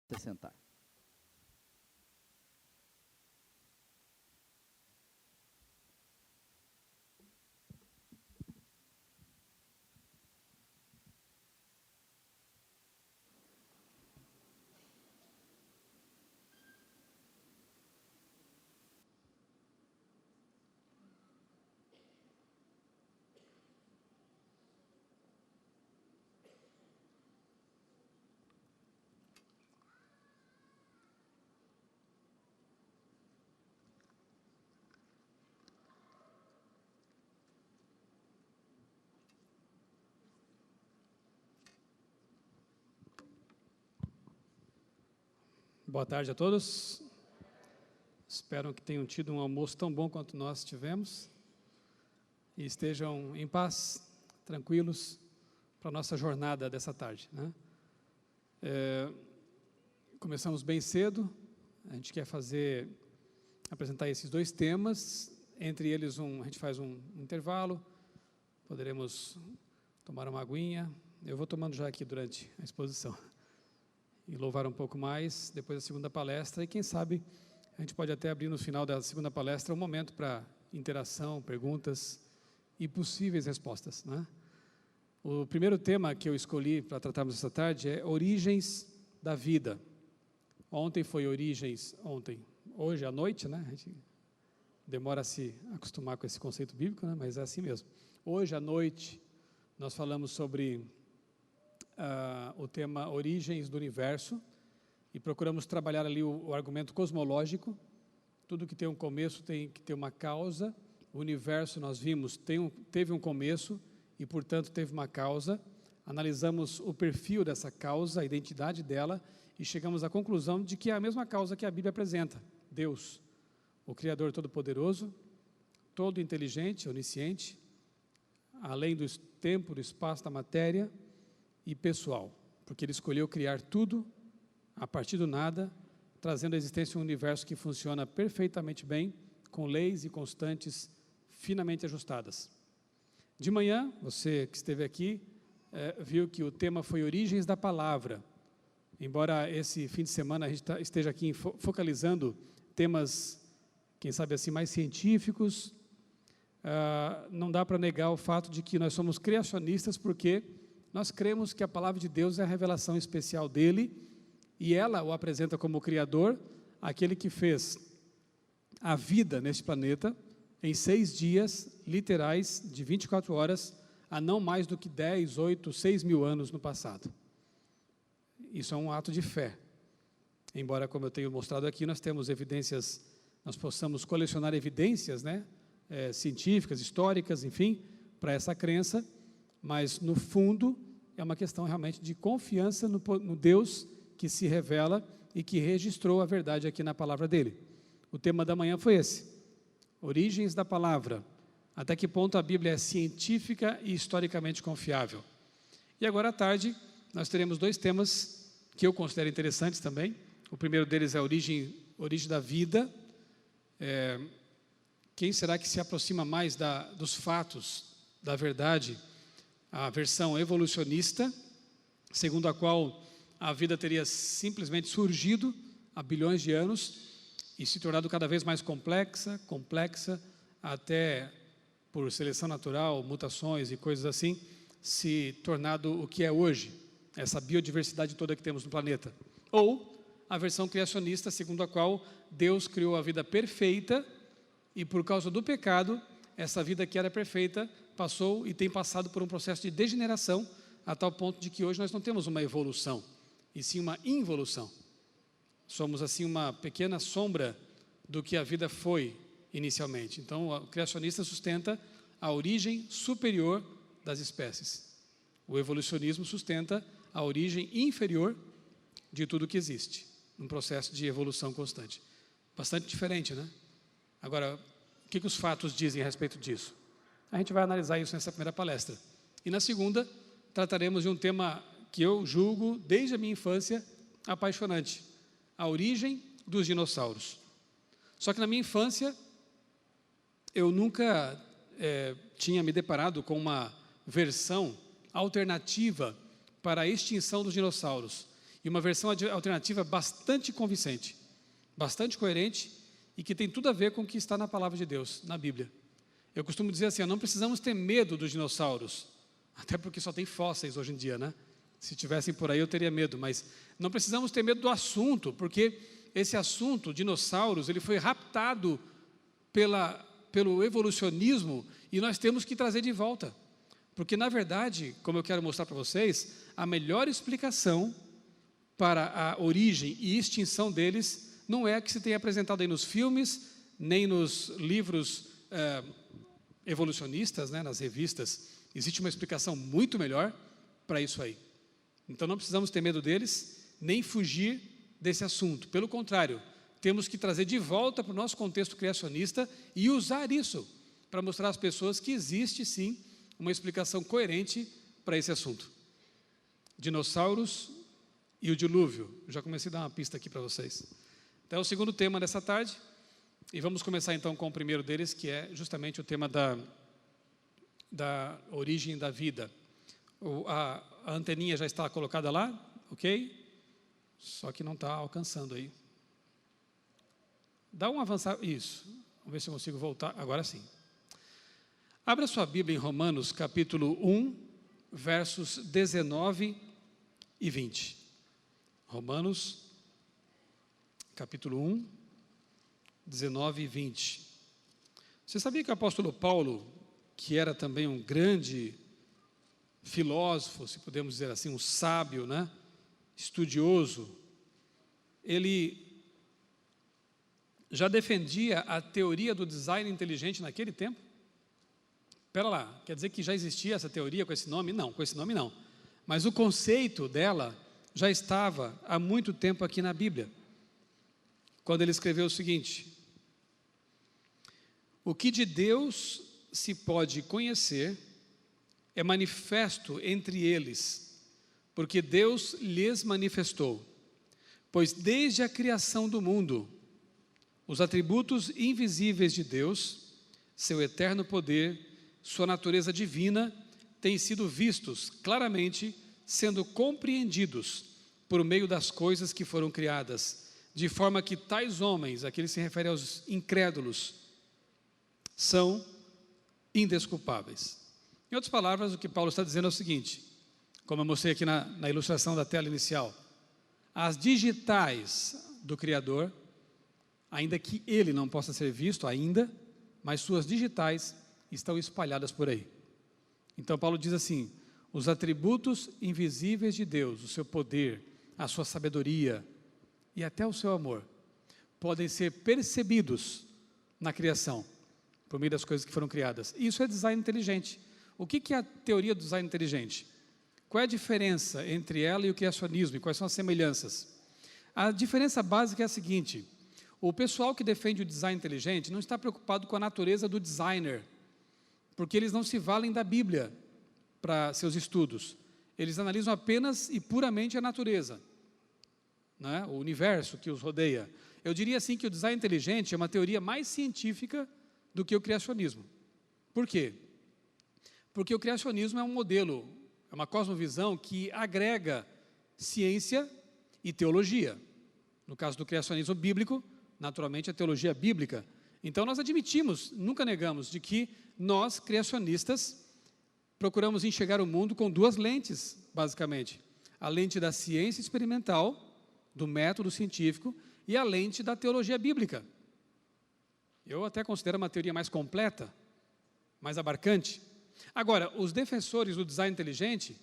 Se sentar. Boa tarde a todos. Espero que tenham tido um almoço tão bom quanto nós tivemos e estejam em paz, tranquilos para a nossa jornada dessa tarde, né? Começamos bem cedo. A gente quer apresentar esses dois temas. Entre eles, a gente faz um intervalo. Poderemos tomar uma aguinha. Eu vou tomando já aqui durante a exposição. E louvar um pouco mais, depois da segunda palestra, e quem sabe a gente pode até abrir no final da segunda palestra um momento para interação, perguntas e possíveis respostas, né? O primeiro tema que eu escolhi para tratarmos essa tarde é Origens da Vida. Ontem foi Origens, hoje à noite, né? A gente demora a se acostumar com esse conceito bíblico, né? Mas é assim mesmo. Hoje à noite nós falamos sobre o tema Origens do Universo e procuramos trabalhar ali o argumento cosmológico. Tudo que tem um começo tem que ter uma causa. O universo, nós vimos, teve um começo e, portanto, teve uma causa. Analisamos o perfil dessa causa, a identidade dela, e chegamos à conclusão de que é a mesma causa que a Bíblia apresenta: Deus, o Criador Todo-Poderoso, todo inteligente, onisciente, além do tempo, do espaço, da matéria, e pessoal, porque Ele escolheu criar tudo a partir do nada, trazendo à existência um universo que funciona perfeitamente bem, com leis e constantes finamente ajustadas. De manhã, você que esteve aqui, viu que o tema foi Origens da Palavra. Embora esse fim de semana a gente esteja aqui focalizando temas, quem sabe assim, mais científicos, não dá para negar o fato de que nós somos criacionistas, porque nós cremos que a palavra de Deus é a revelação especial dele, e ela o apresenta como o Criador, aquele que fez a vida neste planeta em 6 dias literais de 24 horas, há não mais do que 10, 8, 6 mil anos no passado. Isso é um ato de fé. Embora, como eu tenho mostrado aqui, nós temos evidências, nós possamos colecionar evidências, né, científicas, históricas, enfim, para essa crença, mas no fundo é uma questão realmente de confiança no Deus que se revela e que registrou a verdade aqui na palavra dele. O tema da manhã foi esse: Origens da Palavra. Até que ponto a Bíblia é científica e historicamente confiável? E agora à tarde nós teremos 2 temas que eu considero interessantes também. O primeiro deles é a origem da vida. Quem será que se aproxima mais dos fatos, da verdade? A versão evolucionista, segundo a qual a vida teria simplesmente surgido há bilhões de anos e se tornado cada vez mais complexa, até por seleção natural, mutações e coisas assim, se tornado o que é hoje, essa biodiversidade toda que temos no planeta. Ou a versão criacionista, segundo a qual Deus criou a vida perfeita e, por causa do pecado, essa vida que era perfeita passou e tem passado por um processo de degeneração, a tal ponto de que hoje nós não temos uma evolução, e sim uma involução. Somos assim uma pequena sombra do que a vida foi inicialmente. Então o criacionista sustenta a origem superior das espécies. O evolucionismo sustenta a origem inferior de tudo que existe, um processo de evolução constante. Bastante diferente, né? Agora, o que os fatos dizem a respeito disso? A gente vai analisar isso nessa primeira palestra. E na segunda, trataremos de um tema que eu julgo, desde a minha infância, apaixonante: a origem dos dinossauros. Só que na minha infância, eu nunca tinha me deparado com uma versão alternativa para a extinção dos dinossauros. e uma versão alternativa bastante convincente, bastante coerente e que tem tudo a ver com o que está na palavra de Deus, na Bíblia. Eu costumo dizer assim, não precisamos ter medo dos dinossauros, até porque só tem fósseis hoje em dia, né? Se tivessem por aí eu teria medo, mas não precisamos ter medo do assunto, porque esse assunto, dinossauros, ele foi raptado pelo evolucionismo e nós temos que trazer de volta. Porque, na verdade, como eu quero mostrar para vocês, a melhor explicação para a origem e extinção deles não é a que se tem apresentado aí nos filmes, nem nos livros evolucionistas, né, nas revistas. Existe uma explicação muito melhor para isso aí. Então, não precisamos ter medo deles, nem fugir desse assunto. Pelo contrário, temos que trazer de volta para o nosso contexto criacionista e usar isso para mostrar às pessoas que existe, sim, uma explicação coerente para esse assunto. Dinossauros e o dilúvio. Eu já comecei a dar uma pista aqui para vocês. Então, é o segundo tema dessa tarde. E vamos começar então com o primeiro deles, que é justamente o tema da origem da vida. A anteninha já está colocada lá, ok? Só que não está alcançando aí. Dá um avançar, isso. Vamos ver se eu consigo voltar, agora sim. Abra sua Bíblia em Romanos, capítulo 1, versos 19 e 20. Romanos, capítulo 1, 19 e 20. Você sabia que o apóstolo Paulo, que era também um grande filósofo, se podemos dizer assim, um sábio, né? Estudioso, ele já defendia a teoria do design inteligente naquele tempo? Espera lá, quer dizer que já existia essa teoria com esse nome? Não, com esse nome não. Mas o conceito dela já estava há muito tempo aqui na Bíblia. Quando ele escreveu o seguinte: o que de Deus se pode conhecer é manifesto entre eles, porque Deus lhes manifestou. Pois desde a criação do mundo, os atributos invisíveis de Deus, seu eterno poder, sua natureza divina, têm sido vistos claramente, sendo compreendidos por meio das coisas que foram criadas, de forma que tais homens, aqui ele se refere aos incrédulos, são indesculpáveis. Em outras palavras, o que Paulo está dizendo é o seguinte, como eu mostrei aqui na ilustração da tela inicial: as digitais do Criador, ainda que ele não possa ser visto ainda, mas suas digitais estão espalhadas por aí. Então Paulo diz assim: os atributos invisíveis de Deus, o seu poder, a sua sabedoria e até o seu amor, podem ser percebidos na criação, por meio das coisas que foram criadas. Isso é design inteligente. O que é a teoria do design inteligente? Qual é a diferença entre ela e o criacionismo? E quais são as semelhanças? A diferença básica é a seguinte: o pessoal que defende o design inteligente não está preocupado com a natureza do designer, porque eles não se valem da Bíblia para seus estudos. Eles analisam apenas e puramente a natureza, né? O universo que os rodeia. Eu diria assim que o design inteligente é uma teoria mais científica do que o criacionismo. Por quê? Porque o criacionismo é um modelo, é uma cosmovisão que agrega ciência e teologia. No caso do criacionismo bíblico, naturalmente a teologia bíblica. Então nós admitimos, nunca negamos, de que nós, criacionistas, procuramos enxergar o mundo com duas lentes, basicamente. A lente da ciência experimental, do método científico, e a lente da teologia bíblica. Eu até considero uma teoria mais completa, mais abarcante. Agora, os defensores do design inteligente,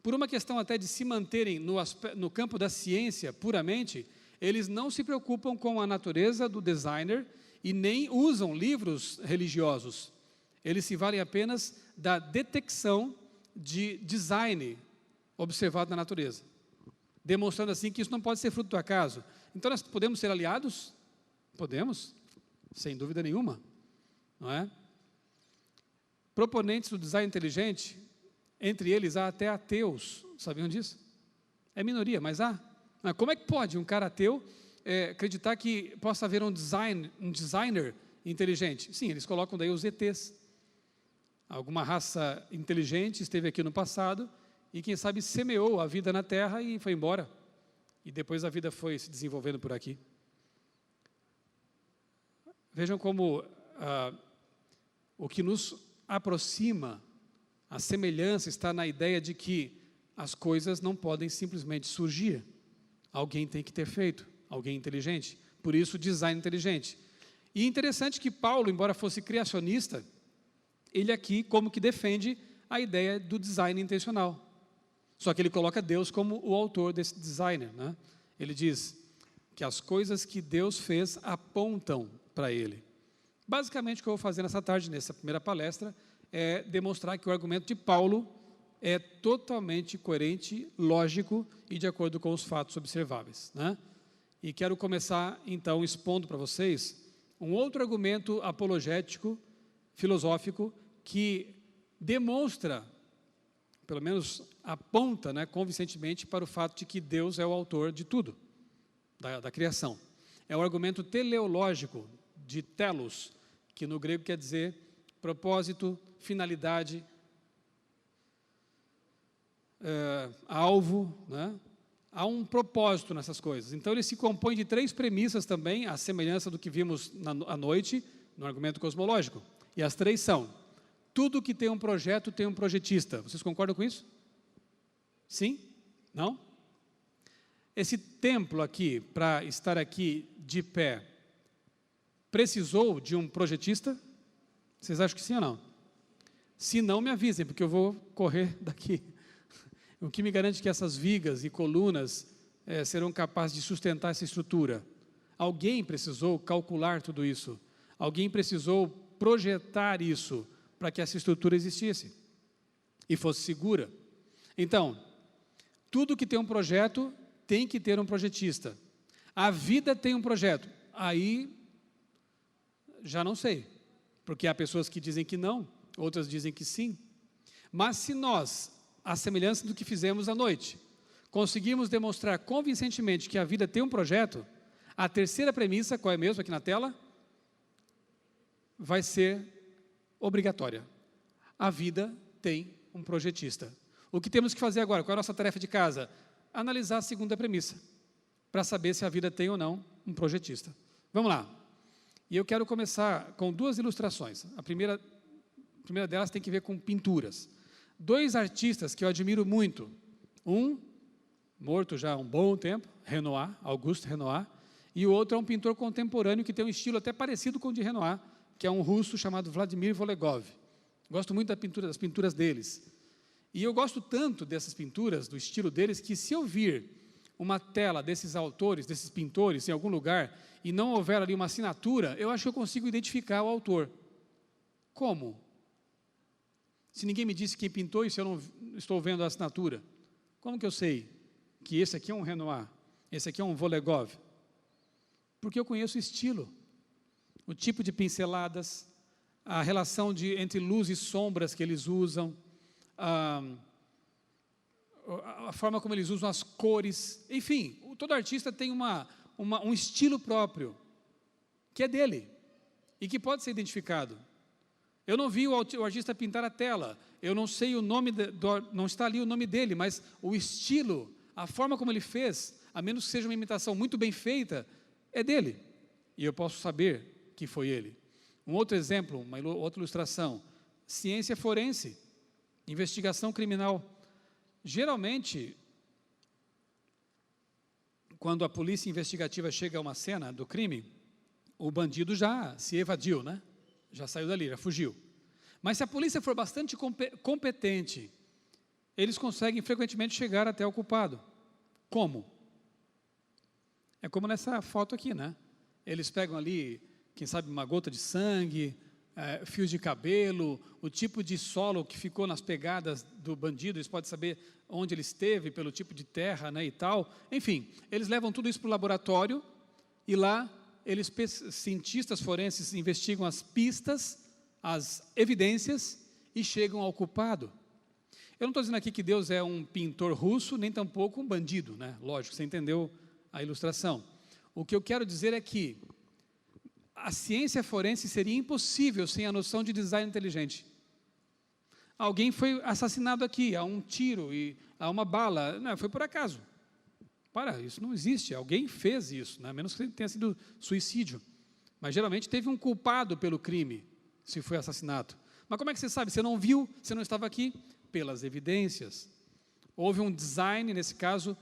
por uma questão até de se manterem no campo da ciência puramente, eles não se preocupam com a natureza do designer e nem usam livros religiosos. Eles se valem apenas da detecção de design observado na natureza, demonstrando assim que isso não pode ser fruto do acaso. Então nós podemos ser aliados? Podemos, sem dúvida nenhuma, não é? Proponentes do design inteligente, entre eles há até ateus, sabiam disso? É minoria, mas há. Como é que pode um cara ateu acreditar que possa haver um designer inteligente? Sim, eles colocam daí os ETs. Alguma raça inteligente esteve aqui no passado e, quem sabe, semeou a vida na Terra e foi embora. e depois a vida foi se desenvolvendo por aqui. Vejam como o que nos aproxima, a semelhança está na ideia de que as coisas não podem simplesmente surgir. Alguém tem que ter feito, alguém inteligente. Por isso, design inteligente. E interessante que Paulo, embora fosse criacionista, ele aqui como que defende a ideia do design intencional. Só que ele coloca Deus como o autor desse designer, né? Ele diz que as coisas que Deus fez apontam para Ele. Basicamente, o que eu vou fazer nessa tarde, nessa primeira palestra, é demonstrar que o argumento de Paulo é totalmente coerente, lógico e de acordo com os fatos observáveis, né? E quero começar, então, expondo para vocês um outro argumento apologético, filosófico, que demonstra, pelo menos aponta, né, convincentemente para o fato de que Deus é o autor de tudo, da criação. É o argumento teleológico de telos, que no grego quer dizer propósito, finalidade, alvo, né? Há um propósito nessas coisas. Então ele se compõe de 3 premissas também, à semelhança do que vimos à noite, no argumento cosmológico. E as 3 são: tudo que tem um projeto tem um projetista. Vocês concordam com isso? Sim? Não? Esse templo aqui, para estar aqui de pé, precisou de um projetista? Vocês acham que sim ou não? Se não, me avisem, porque eu vou correr daqui. O que me garante que essas vigas e colunas serão capazes de sustentar essa estrutura? Alguém precisou calcular tudo isso. Alguém precisou projetar isso para que essa estrutura existisse e fosse segura. Então, tudo que tem um projeto tem que ter um projetista. A vida tem um projeto. Aí, já não sei, porque há pessoas que dizem que não, outras dizem que sim. Mas se nós, à semelhança do que fizemos à noite, conseguimos demonstrar convincentemente que a vida tem um projeto, a terceira premissa, qual é mesmo aqui na tela? Vai ser obrigatória. A vida tem um projetista. O que temos que fazer agora? Qual é a nossa tarefa de casa? Analisar a segunda premissa, para saber se a vida tem ou não um projetista. Vamos lá. E eu quero começar com 2 ilustrações. A primeira delas tem que ver com pinturas. 2 artistas que eu admiro muito. Um, morto já há um bom tempo, Renoir, Auguste Renoir, e o outro é um pintor contemporâneo que tem um estilo até parecido com o de Renoir, que é um russo chamado Vladimir Volegov. Gosto muito das pinturas deles. E eu gosto tanto dessas pinturas, do estilo deles, que se eu vir uma tela desses autores, desses pintores, em algum lugar, e não houver ali uma assinatura, eu acho que eu consigo identificar o autor. Como? Se ninguém me disse quem pintou e se eu não estou vendo a assinatura, como que eu sei que esse aqui é um Renoir, esse aqui é um Volegov? Porque eu conheço o estilo, o tipo de pinceladas, a relação entre luz e sombras que eles usam, a forma como eles usam as cores, enfim, todo artista tem um estilo próprio, que é dele, e que pode ser identificado. Eu não vi o artista pintar a tela, eu não sei o nome, não está ali o nome dele, mas o estilo, a forma como ele fez, a menos que seja uma imitação muito bem feita, é dele, e eu posso saber que foi ele. Um outro exemplo, uma outra ilustração, ciência forense, investigação criminal. Geralmente, quando a polícia investigativa chega a uma cena do crime, o bandido já se evadiu, né? Já saiu dali, já fugiu. Mas se a polícia for bastante competente, eles conseguem frequentemente chegar até o culpado. Como? É como nessa foto aqui, né? Eles pegam ali, quem sabe, uma gota de sangue, fios de cabelo, o tipo de solo que ficou nas pegadas do bandido, eles podem saber onde ele esteve, pelo tipo de terra, né, e tal. Enfim, eles levam tudo isso para o laboratório e lá cientistas forenses investigam as pistas, as evidências e chegam ao culpado. Eu não estou dizendo aqui que Deus é um pintor russo, nem tampouco um bandido, né? Lógico, você entendeu a ilustração. O que eu quero dizer é que a ciência forense seria impossível sem a noção de design inteligente. Alguém foi assassinado aqui, há um tiro, e há uma bala, não, foi por acaso. Para, isso não existe, alguém fez isso, né? A menos que tenha sido suicídio. Mas geralmente teve um culpado pelo crime, se foi assassinato. Mas como é que você sabe? Você não viu, você não estava aqui? Pelas evidências. Houve um design, nesse caso,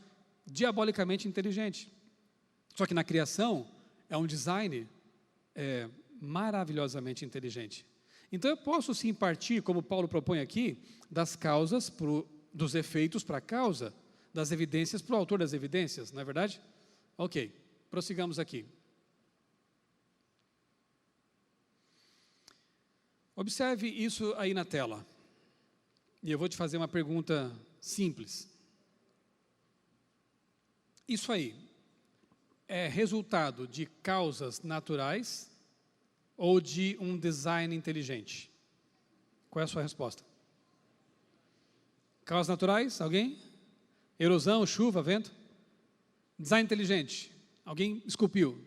diabolicamente inteligente. Só que na criação, é um design maravilhosamente inteligente. Então eu posso sim partir, como Paulo propõe aqui, das causas, dos efeitos para a causa, das evidências para o autor das evidências, não é verdade? Ok, prossigamos aqui. Observe isso aí na tela. E eu vou te fazer uma pergunta simples. Isso aí é resultado de causas naturais ou de um design inteligente? Qual é a sua resposta? Causas naturais? Alguém? Erosão, chuva, vento? Design inteligente? Alguém esculpiu?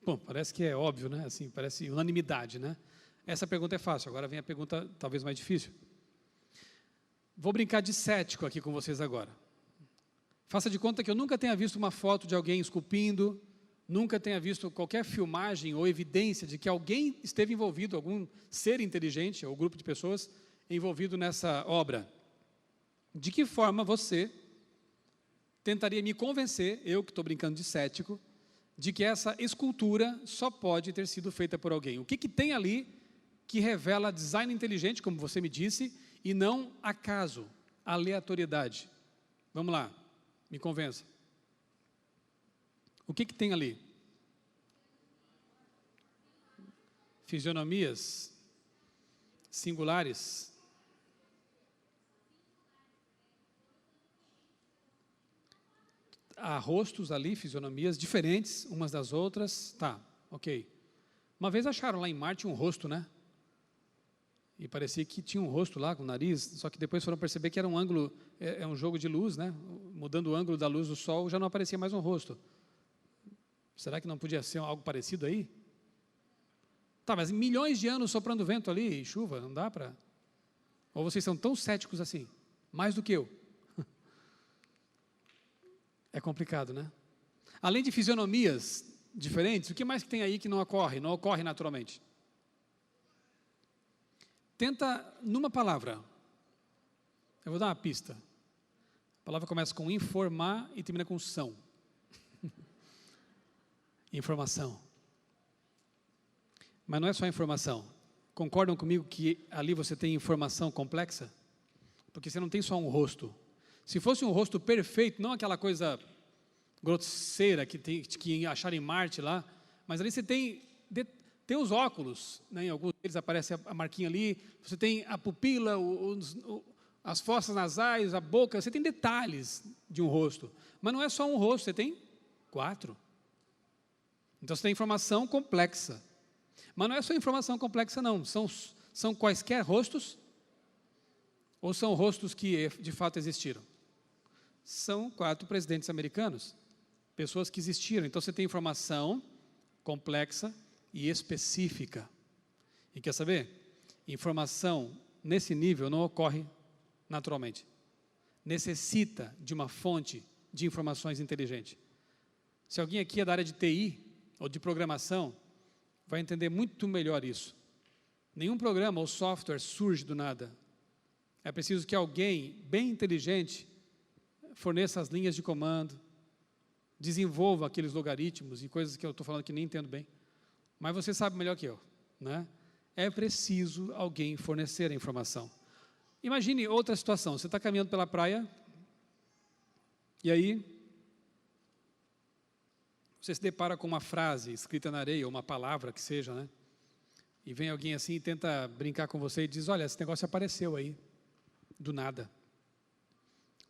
Bom, parece que é óbvio, né? Assim, parece unanimidade, né? Essa pergunta é fácil, agora vem a pergunta talvez mais difícil. Vou brincar de cético aqui com vocês agora. Faça de conta que eu nunca tenha visto uma foto de alguém esculpindo, nunca tenha visto qualquer filmagem ou evidência de que alguém esteve envolvido, algum ser inteligente ou grupo de pessoas envolvido nessa obra. De que forma você tentaria me convencer, eu que estou brincando de cético, de que essa escultura só pode ter sido feita por alguém? O que tem ali que revela design inteligente, como você me disse, e não acaso, aleatoriedade? Vamos lá, me convença. O que tem ali? Fisionomias singulares. Há rostos ali, fisionomias diferentes umas das outras. Tá, ok. Uma vez acharam lá em Marte um rosto, né? E parecia que tinha um rosto lá com o nariz, só que depois foram perceber que era um ângulo, é um jogo de luz, né? Mudando o ângulo da luz do sol, já não aparecia mais um rosto. Será que não podia ser algo parecido aí? Tá, mas milhões de anos soprando vento ali e chuva, não dá para... Ou vocês são tão céticos assim, mais do que eu? É complicado, né? Além de fisionomias diferentes, o que mais que tem aí que não ocorre naturalmente? Tenta, numa palavra, eu vou dar uma pista. A palavra começa com informar e termina com são. Informação. Mas não é só informação. Concordam comigo que ali você tem informação complexa? Porque você não tem só um rosto. Se fosse um rosto perfeito, não aquela coisa grosseira que acharam em Marte lá, mas ali você tem os óculos, né, em alguns deles aparece a marquinha ali, você tem a pupila, as fossas nasais, a boca, você tem detalhes de um rosto. Mas não é só um rosto, você tem 4. Então você tem informação complexa. Mas não é só informação complexa não, são quaisquer rostos, ou são rostos que de fato existiram? São 4 presidentes americanos, pessoas que existiram. Então você tem informação complexa e específica. E quer saber? Informação nesse nível não ocorre naturalmente. Necessita de uma fonte de informações inteligente. Se alguém aqui é da área de TI ou de programação, vai entender muito melhor isso. Nenhum programa ou software surge do nada. É preciso que alguém bem inteligente forneça as linhas de comando, desenvolva aqueles logaritmos e coisas que eu estou falando que nem entendo bem. Mas você sabe melhor que eu, né? É preciso alguém fornecer a informação. Imagine outra situação, você está caminhando pela praia, e aí você se depara com uma frase escrita na areia, ou uma palavra que seja, né? E vem alguém assim e tenta brincar com você e diz, olha, esse negócio apareceu aí, do nada.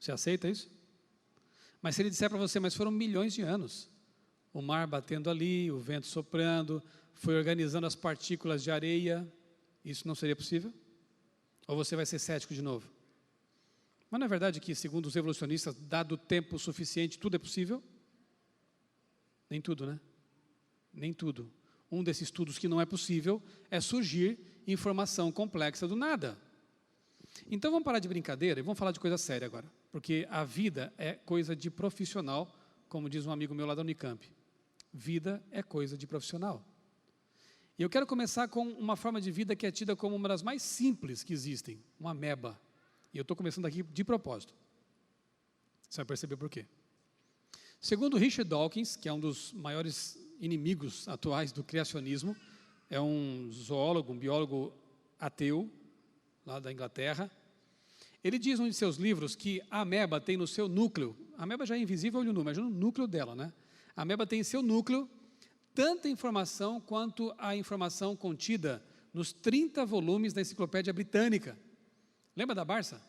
Você aceita isso? Mas se ele disser para você, mas foram milhões de anos, o mar batendo ali, o vento soprando, foi organizando as partículas de areia, isso não seria possível? Ou você vai ser cético de novo? Mas não é verdade que, segundo os evolucionistas, dado o tempo suficiente, tudo é possível? Nem tudo, né? Nem tudo. Um desses estudos que não é possível é surgir informação complexa do nada. Então vamos parar de brincadeira e vamos falar de coisa séria agora. Porque a vida é coisa de profissional como diz um amigo meu lá da Unicamp, vida é coisa de profissional. E eu quero começar com uma forma de vida que é tida como uma das mais simples que existem, uma ameba. E eu estou começando aqui de propósito. Você vai perceber por quê. Segundo Richard Dawkins, que é um dos maiores inimigos atuais do criacionismo, é um zoólogo, um biólogo ateu, lá da Inglaterra. Ele diz em um de seus livros que a ameba tem no seu núcleo, a ameba já é invisível olho nu, mas no núcleo dela, né? A ameba tem em seu núcleo tanta informação quanto a informação contida nos 30 volumes da Enciclopédia Britânica. Lembra da Barça?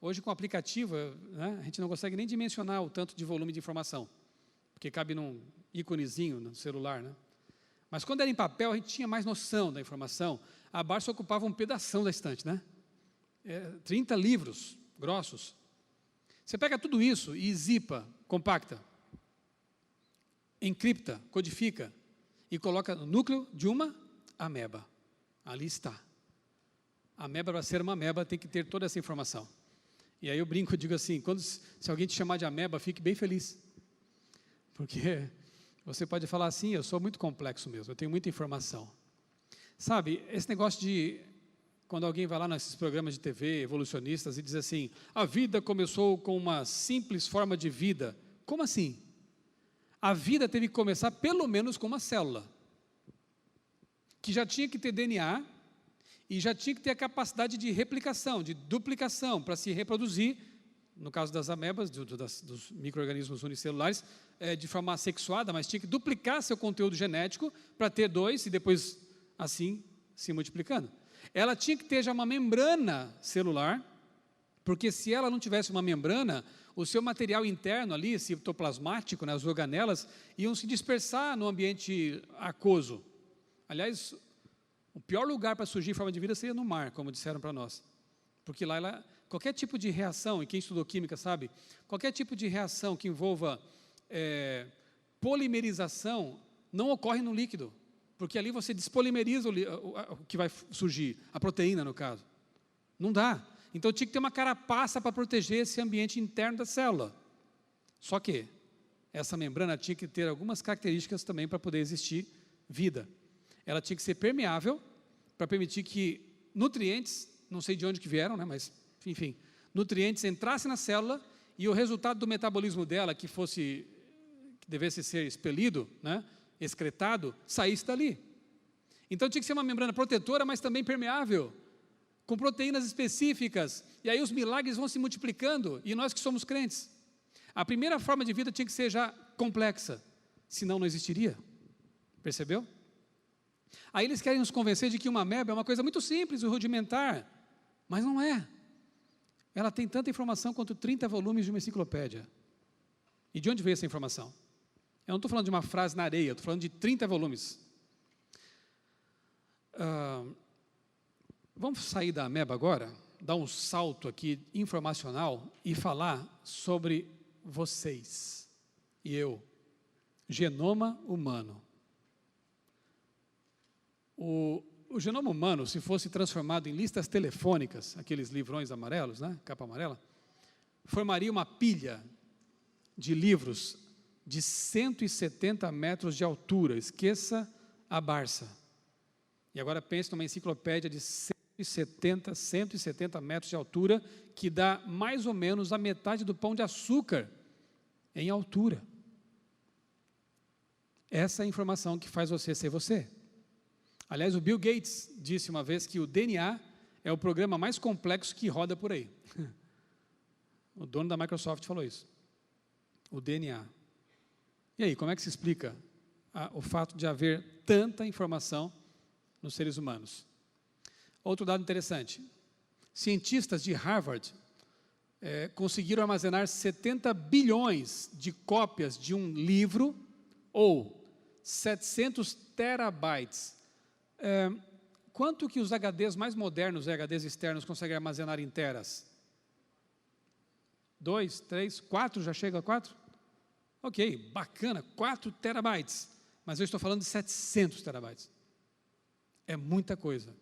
Hoje, com o aplicativo, né, a gente não consegue nem dimensionar o tanto de volume de informação, porque cabe num íconezinho no celular, né? Mas quando era em papel, a gente tinha mais noção da informação. A Barça ocupava um pedação da estante, né? 30 livros grossos. Você pega tudo isso e zipa, compacta, encripta, codifica e coloca no núcleo de uma ameba. Ali está. A ameba, para ser uma ameba, tem que ter toda essa informação. E aí eu brinco, eu digo assim, se alguém te chamar de ameba, fique bem feliz. Porque você pode falar assim, eu sou muito complexo mesmo, eu tenho muita informação. Sabe, esse negócio de, quando alguém vai lá nesses programas de TV, evolucionistas, e diz assim, a vida começou com uma simples forma de vida. Como assim? A vida teve que começar pelo menos com uma célula, que já tinha que ter DNA, e já tinha que ter a capacidade de replicação, de duplicação, para se reproduzir, no caso das amebas, dos micro-organismos unicelulares, de forma assexuada, mas tinha que duplicar seu conteúdo genético para ter 2 e depois, assim, se multiplicando. Ela tinha que ter já uma membrana celular, porque se ela não tivesse uma membrana, o seu material interno ali, citoplasmático, né, as organelas, iam se dispersar no ambiente aquoso. Aliás, o pior lugar para surgir forma de vida seria no mar, como disseram para nós. Porque lá, qualquer tipo de reação, e quem estudou química sabe, qualquer tipo de reação que envolva polimerização, não ocorre no líquido. Porque ali você despolimeriza o que vai surgir, a proteína no caso. Não dá. Então tinha que ter uma carapaça para proteger esse ambiente interno da célula. Só que essa membrana tinha que ter algumas características também para poder existir vida. Ela tinha que ser permeável para permitir que nutrientes, não sei de onde que vieram, né, mas enfim, nutrientes entrassem na célula e o resultado do metabolismo dela, que devesse ser expelido, né, excretado, saísse dali. Então tinha que ser uma membrana protetora, mas também permeável, com proteínas específicas, e aí os milagres vão se multiplicando, e nós que somos crentes. A primeira forma de vida tinha que ser já complexa, senão não existiria. Percebeu? Aí eles querem nos convencer de que uma ameba é uma coisa muito simples e rudimentar, mas não é. Ela tem tanta informação quanto 30 volumes de uma enciclopédia. E de onde veio essa informação? Eu não estou falando de uma frase na areia, estou falando de 30 volumes. Vamos sair da ameba agora, dar um salto aqui informacional e falar sobre vocês e eu. Genoma humano. O genoma humano, se fosse transformado em listas telefônicas, aqueles livrões amarelos, né, capa amarela, formaria uma pilha de livros de 170 metros de altura. Esqueça a Barça. E agora pense numa enciclopédia de 170 metros de altura, que dá mais ou menos a metade do Pão de Açúcar em altura. Essa é a informação que faz você ser você. Aliás, o Bill Gates disse uma vez que o DNA é o programa mais complexo que roda por aí. O dono da Microsoft falou isso. O DNA. E aí, como é que se explica o fato de haver tanta informação nos seres humanos? Outro dado interessante. Cientistas de Harvard conseguiram armazenar 70 bilhões de cópias de um livro, ou 700 terabytes. Quanto que os HDs mais modernos, HDs externos, conseguem armazenar em teras? 2, 3, 4, já chega a 4? Ok, bacana, 4 terabytes, mas eu estou falando de 700 terabytes. É muita coisa.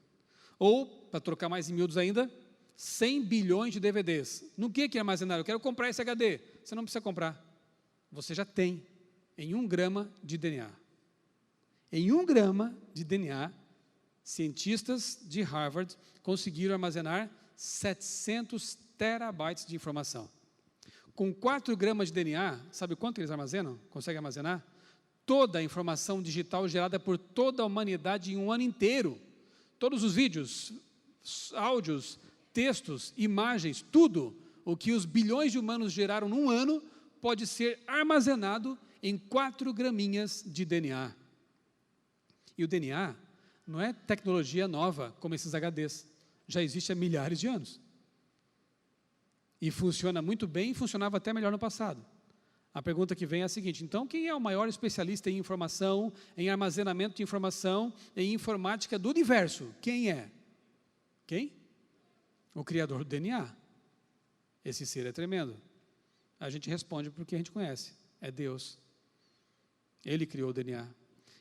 Ou, para trocar mais em miúdos ainda, 100 bilhões de DVDs. No que armazenar? Eu quero comprar esse HD. Você não precisa comprar. você já tem em 1 grama de DNA. Em 1 grama de DNA, cientistas de Harvard conseguiram armazenar 700 terabytes de informação. Com 4 gramas de DNA, sabe quanto eles armazenam? Conseguem armazenar? Toda a informação digital gerada por toda a humanidade em um ano inteiro. Todos os vídeos, áudios, textos, imagens, tudo o que os bilhões de humanos geraram num ano pode ser armazenado em 4 graminhas de DNA. E o DNA não é tecnologia nova, como esses HDs. Já existe há milhares de anos. E funciona muito bem e funcionava até melhor no passado. A pergunta que vem é a seguinte: então, quem é o maior especialista em informação, em armazenamento de informação, em informática do universo? Quem é? Quem? O criador do DNA. Esse ser é tremendo. A gente responde porque a gente conhece. É Deus. Ele criou o DNA.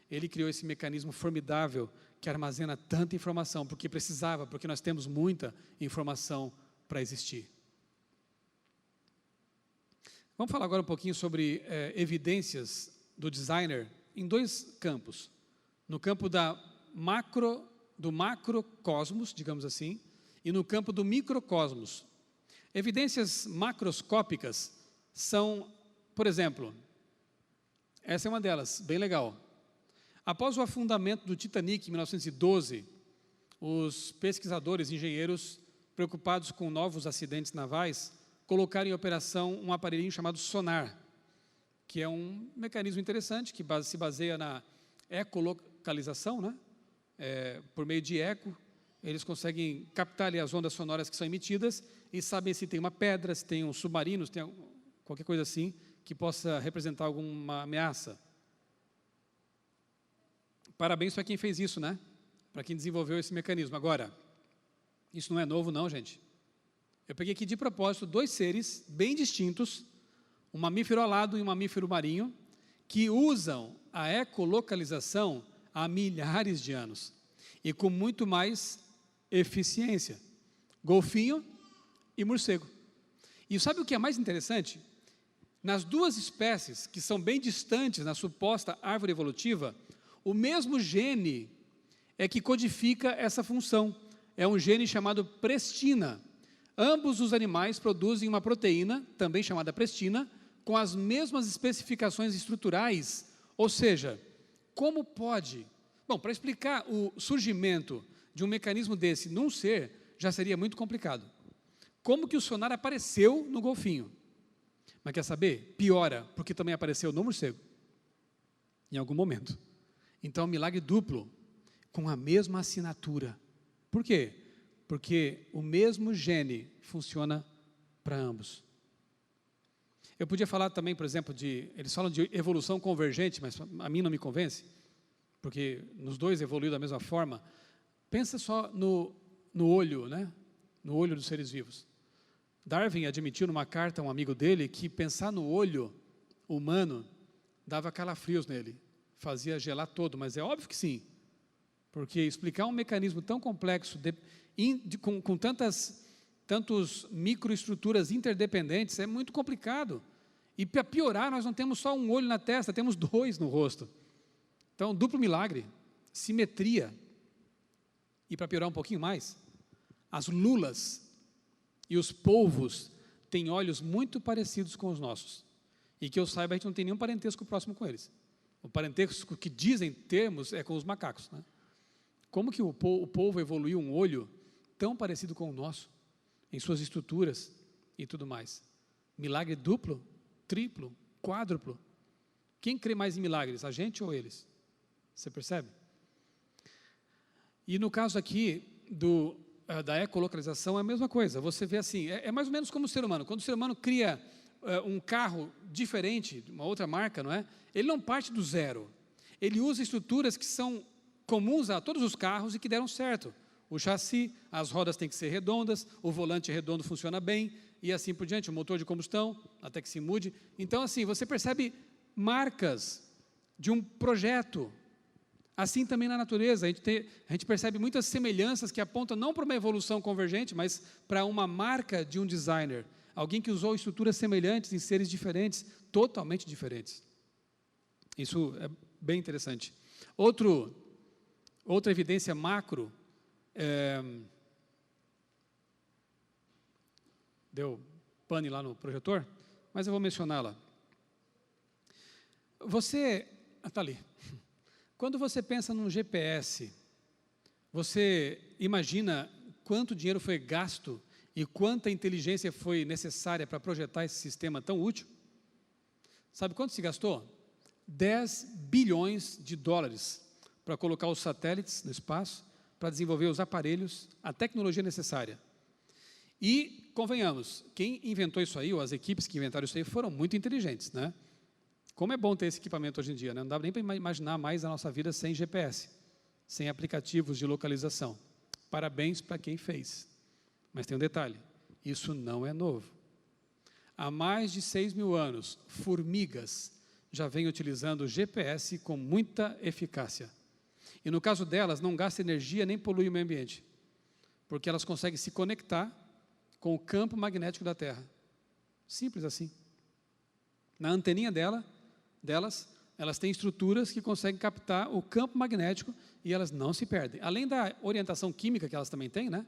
Ele criou esse mecanismo formidável que armazena tanta informação, porque precisava, porque nós temos muita informação para existir. Vamos falar agora um pouquinho sobre evidências do designer em 2 campos. No campo do macrocosmos, digamos assim, e no campo do microcosmos. Evidências macroscópicas são, por exemplo, essa é uma delas, bem legal. Após o afundamento do Titanic em 1912, os pesquisadores, engenheiros, preocupados com novos acidentes navais, colocaram em operação um aparelhinho chamado sonar, que é um mecanismo interessante, que se baseia na ecolocalização, né? Por meio de eco, eles conseguem captar ali as ondas sonoras que são emitidas e sabem se tem uma pedra, se tem um submarino, se tem qualquer coisa assim que possa representar alguma ameaça. Parabéns para quem fez isso, né? Para quem desenvolveu esse mecanismo. Agora, isso não é novo não, gente. Eu peguei aqui de propósito 2 seres bem distintos, um mamífero alado e um mamífero marinho, que usam a ecolocalização há milhares de anos e com muito mais eficiência. Golfinho e morcego. E sabe o que é mais interessante? Nas 2 espécies, que são bem distantes na suposta árvore evolutiva, o mesmo gene é que codifica essa função. É um gene chamado prestina. Ambos os animais produzem uma proteína, também chamada prestina, com as mesmas especificações estruturais. Ou seja, como pode? Bom, para explicar o surgimento de um mecanismo desse num ser, já seria muito complicado. Como que o sonar apareceu no golfinho? Mas quer saber? Piora, porque também apareceu no morcego, em algum momento. Então, um milagre duplo, com a mesma assinatura. Por quê? Porque o mesmo gene funciona para ambos. Eu podia falar também, por exemplo, eles falam de evolução convergente, mas a mim não me convence, porque nos 2 evoluiu da mesma forma. Pensa só no olho, né? No olho dos seres vivos. Darwin admitiu numa carta a um amigo dele que pensar no olho humano dava calafrios nele, fazia gelar todo, mas é óbvio que sim, porque explicar um mecanismo tão complexo, com tantas microestruturas interdependentes, é muito complicado. E para piorar, nós não temos só um olho na testa, temos 2 no rosto. Então, duplo milagre, simetria. E para piorar um pouquinho mais, as lulas e os polvos têm olhos muito parecidos com os nossos. E que eu saiba, a gente não tem nenhum parentesco próximo com eles. O parentesco que dizem termos é com os macacos, né? Como que o polvo evoluiu um olho tão parecido com o nosso, em suas estruturas e tudo mais? Milagre duplo, triplo, quádruplo. Quem crê mais em milagres, a gente ou eles? Você percebe? E no caso aqui da ecolocalização é a mesma coisa. Você vê assim, é mais ou menos como o ser humano. Quando o ser humano cria um carro diferente, uma outra marca, não é? Ele não parte do zero. Ele usa estruturas que são comuns a todos os carros e que deram certo. O chassi, as rodas têm que ser redondas, o volante redondo funciona bem, e assim por diante, o motor de combustão, até que se mude. Então, assim, você percebe marcas de um projeto. Assim também na natureza, a gente percebe muitas semelhanças que apontam não para uma evolução convergente, mas para uma marca de um designer. alguém que usou estruturas semelhantes em seres diferentes, totalmente diferentes. Isso é bem interessante. Outra evidência macro, deu pane lá no projetor, mas eu vou mencioná-la. Está ali. Quando você pensa num GPS, você imagina quanto dinheiro foi gasto e quanta inteligência foi necessária para projetar esse sistema tão útil? Sabe quanto se gastou? 10 bilhões de dólares para colocar os satélites no espaço, para desenvolver os aparelhos, a tecnologia necessária. E, convenhamos, quem inventou isso aí, ou as equipes que inventaram isso aí, foram muito inteligentes, né? Como é bom ter esse equipamento hoje em dia, né? Não dá nem para imaginar mais a nossa vida sem GPS, sem aplicativos de localização. Parabéns para quem fez. Mas tem um detalhe, isso não é novo. Há mais de 6.000 anos, formigas já vêm utilizando o GPS com muita eficácia. E no caso delas, não gasta energia nem polui o meio ambiente, porque elas conseguem se conectar com o campo magnético da Terra. Simples assim. Na anteninha delas, elas têm estruturas que conseguem captar o campo magnético e elas não se perdem. Além da orientação química que elas também têm, né?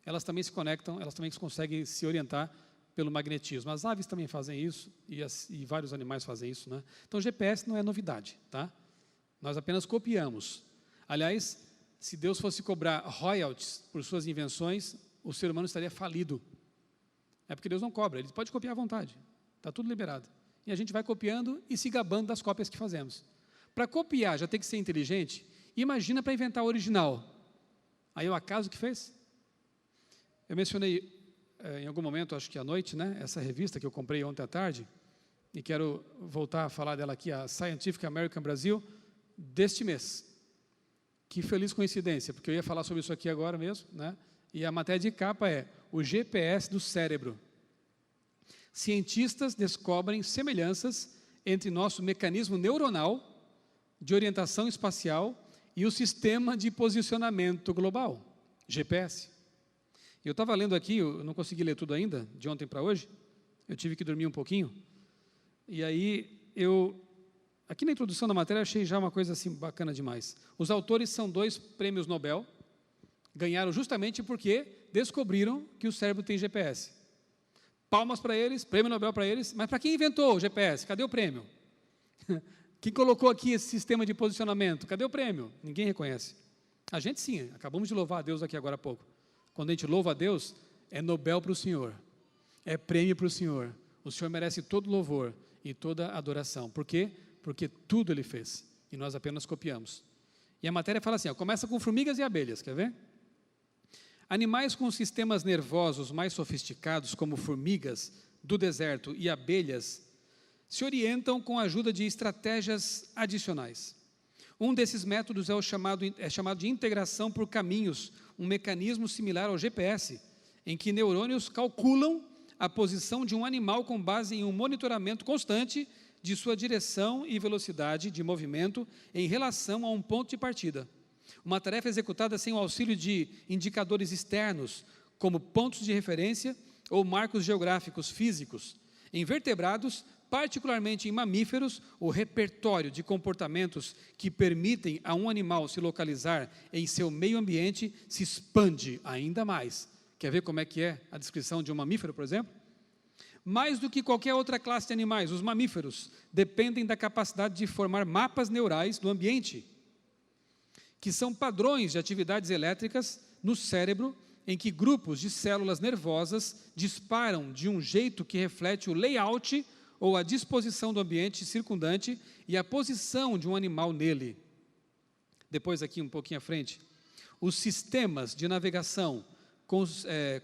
Elas também se conectam, elas também conseguem se orientar pelo magnetismo. As aves também fazem isso e vários animais fazem isso, né? Então, o GPS não é novidade, tá? Nós apenas copiamos. Aliás, se Deus fosse cobrar royalties por suas invenções, o ser humano estaria falido. É porque Deus não cobra, Ele pode copiar à vontade. Está tudo liberado. E a gente vai copiando e se gabando das cópias que fazemos. Para copiar, já tem que ser inteligente. Imagina para inventar o original. Aí o acaso que fez? Eu mencionei em algum momento, acho que à noite, né, essa revista que eu comprei ontem à tarde, e quero voltar a falar dela aqui, a Scientific American Brasil, deste mês. Que feliz coincidência, porque eu ia falar sobre isso aqui agora mesmo, né? E a matéria de capa é o GPS do cérebro. Cientistas descobrem semelhanças entre nosso mecanismo neuronal de orientação espacial e o sistema de posicionamento global, GPS. Eu estava lendo aqui, eu não consegui ler tudo ainda, de ontem para hoje, eu tive que dormir um pouquinho, e aí aqui na introdução da matéria, eu achei já uma coisa assim bacana demais. Os autores são 2 prêmios Nobel, ganharam justamente porque descobriram que o cérebro tem GPS. Palmas para eles, prêmio Nobel para eles, mas para quem inventou o GPS? Cadê o prêmio? Quem colocou aqui esse sistema de posicionamento? Cadê o prêmio? Ninguém reconhece. A gente sim, acabamos de louvar a Deus aqui agora há pouco. Quando a gente louva a Deus, é Nobel para o Senhor, é prêmio para o Senhor. O Senhor merece todo louvor e toda adoração. Por quê? Porque tudo Ele fez, e nós apenas copiamos. E a matéria fala assim, começa com formigas e abelhas, quer ver? Animais com sistemas nervosos mais sofisticados, como formigas do deserto e abelhas, se orientam com a ajuda de estratégias adicionais. Um desses métodos é chamado de integração por caminhos, um mecanismo similar ao GPS, em que neurônios calculam a posição de um animal com base em um monitoramento constante de sua direção e velocidade de movimento em relação a um ponto de partida. Uma tarefa executada sem o auxílio de indicadores externos, como pontos de referência ou marcos geográficos físicos. Em vertebrados, particularmente em mamíferos, o repertório de comportamentos que permitem a um animal se localizar em seu meio ambiente se expande ainda mais. Quer ver como é que é a descrição de um mamífero, por exemplo? Mais do que qualquer outra classe de animais, os mamíferos dependem da capacidade de formar mapas neurais do ambiente, que são padrões de atividades elétricas no cérebro, em que grupos de células nervosas disparam de um jeito que reflete o layout ou a disposição do ambiente circundante e a posição de um animal nele. Depois aqui, um pouquinho à frente, os sistemas de navegação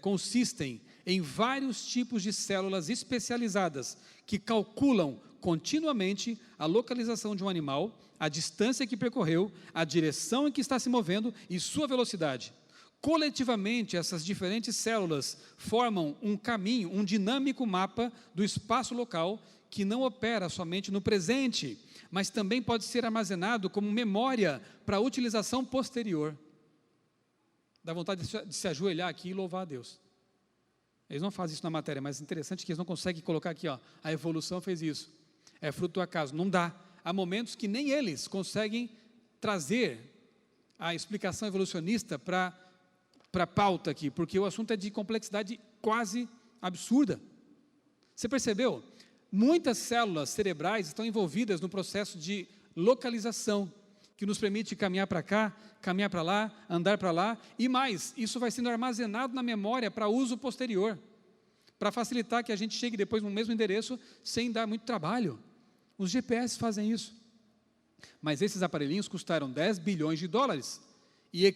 consistem em vários tipos de células especializadas que calculam continuamente a localização de um animal, a distância que percorreu, a direção em que está se movendo e sua velocidade. Coletivamente, essas diferentes células formam um caminho, um dinâmico mapa do espaço local que não opera somente no presente, mas também pode ser armazenado como memória para utilização posterior. Dá vontade de se ajoelhar aqui e louvar a Deus. Eles não fazem isso na matéria, mas é interessante que eles não conseguem colocar aqui, ó, a evolução fez isso. É fruto do acaso. Não dá. Há momentos que nem eles conseguem trazer a explicação evolucionista para a pauta aqui, porque o assunto é de complexidade quase absurda. Você percebeu? Muitas células cerebrais estão envolvidas no processo de localização, que nos permite caminhar para cá, caminhar para lá, andar para lá, e mais, isso vai sendo armazenado na memória para uso posterior, para facilitar que a gente chegue depois no mesmo endereço, sem dar muito trabalho. Os GPS fazem isso. Mas esses aparelhinhos custaram 10 bilhões de dólares, e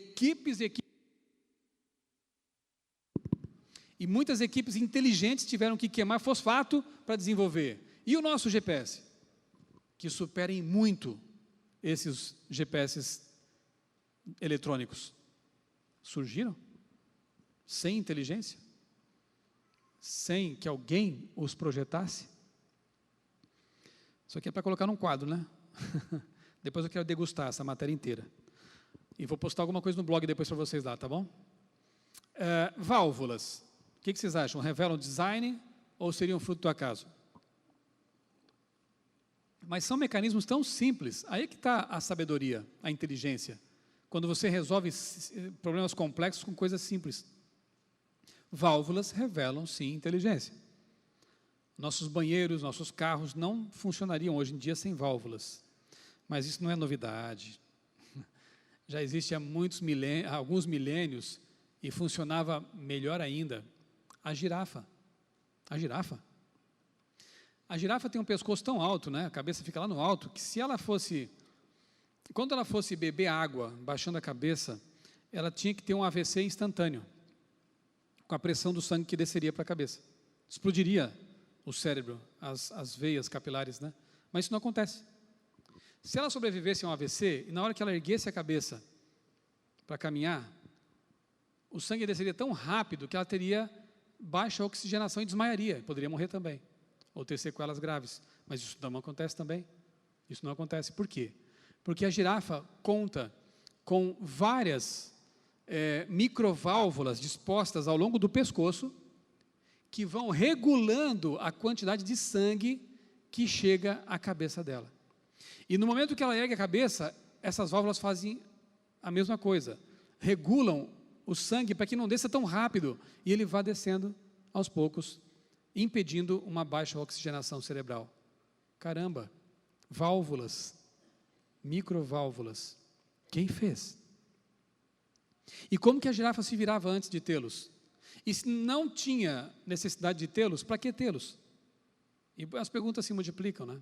muitas equipes inteligentes tiveram que queimar fosfato para desenvolver. E o nosso GPS? Que superem muito esses GPS eletrônicos. Surgiram sem inteligência? Sem que alguém os projetasse? Isso aqui é para colocar num quadro, né? Depois eu quero degustar essa matéria inteira. E vou postar alguma coisa no blog depois para vocês lá, tá bom? Válvulas. O que vocês acham? Revelam design ou seriam fruto do acaso? Mas são mecanismos tão simples. Aí que está a sabedoria, a inteligência. Quando você resolve problemas complexos com coisas simples. Válvulas revelam, sim, inteligência. Nossos banheiros, nossos carros não funcionariam hoje em dia sem válvulas. Mas isso não é novidade. Já existe há alguns milênios e funcionava melhor ainda. A girafa. A girafa. A girafa tem um pescoço tão alto, né? A cabeça fica lá no alto, que se ela fosse, quando ela fosse beber água, baixando a cabeça, ela tinha que ter um AVC instantâneo, com a pressão do sangue que desceria para a cabeça. Explodiria o cérebro, as veias capilares, né? Mas isso não acontece. Se ela sobrevivesse a um AVC, e na hora que ela erguesse a cabeça para caminhar, o sangue desceria tão rápido que ela teria baixa oxigenação e desmaiaria, poderia morrer também, ou ter sequelas graves. Mas isso não acontece também. Isso não acontece. Por quê? Porque a girafa conta com várias microválvulas dispostas ao longo do pescoço, que vão regulando a quantidade de sangue que chega à cabeça dela. E no momento que ela ergue a cabeça, essas válvulas fazem a mesma coisa, regulam o sangue para que não desça tão rápido, e ele vá descendo aos poucos, impedindo uma baixa oxigenação cerebral. Caramba, válvulas, microválvulas, quem fez? E como que a girafa se virava antes de tê-los? E se não tinha necessidade de tê-los, para que tê-los? E as perguntas se multiplicam, né?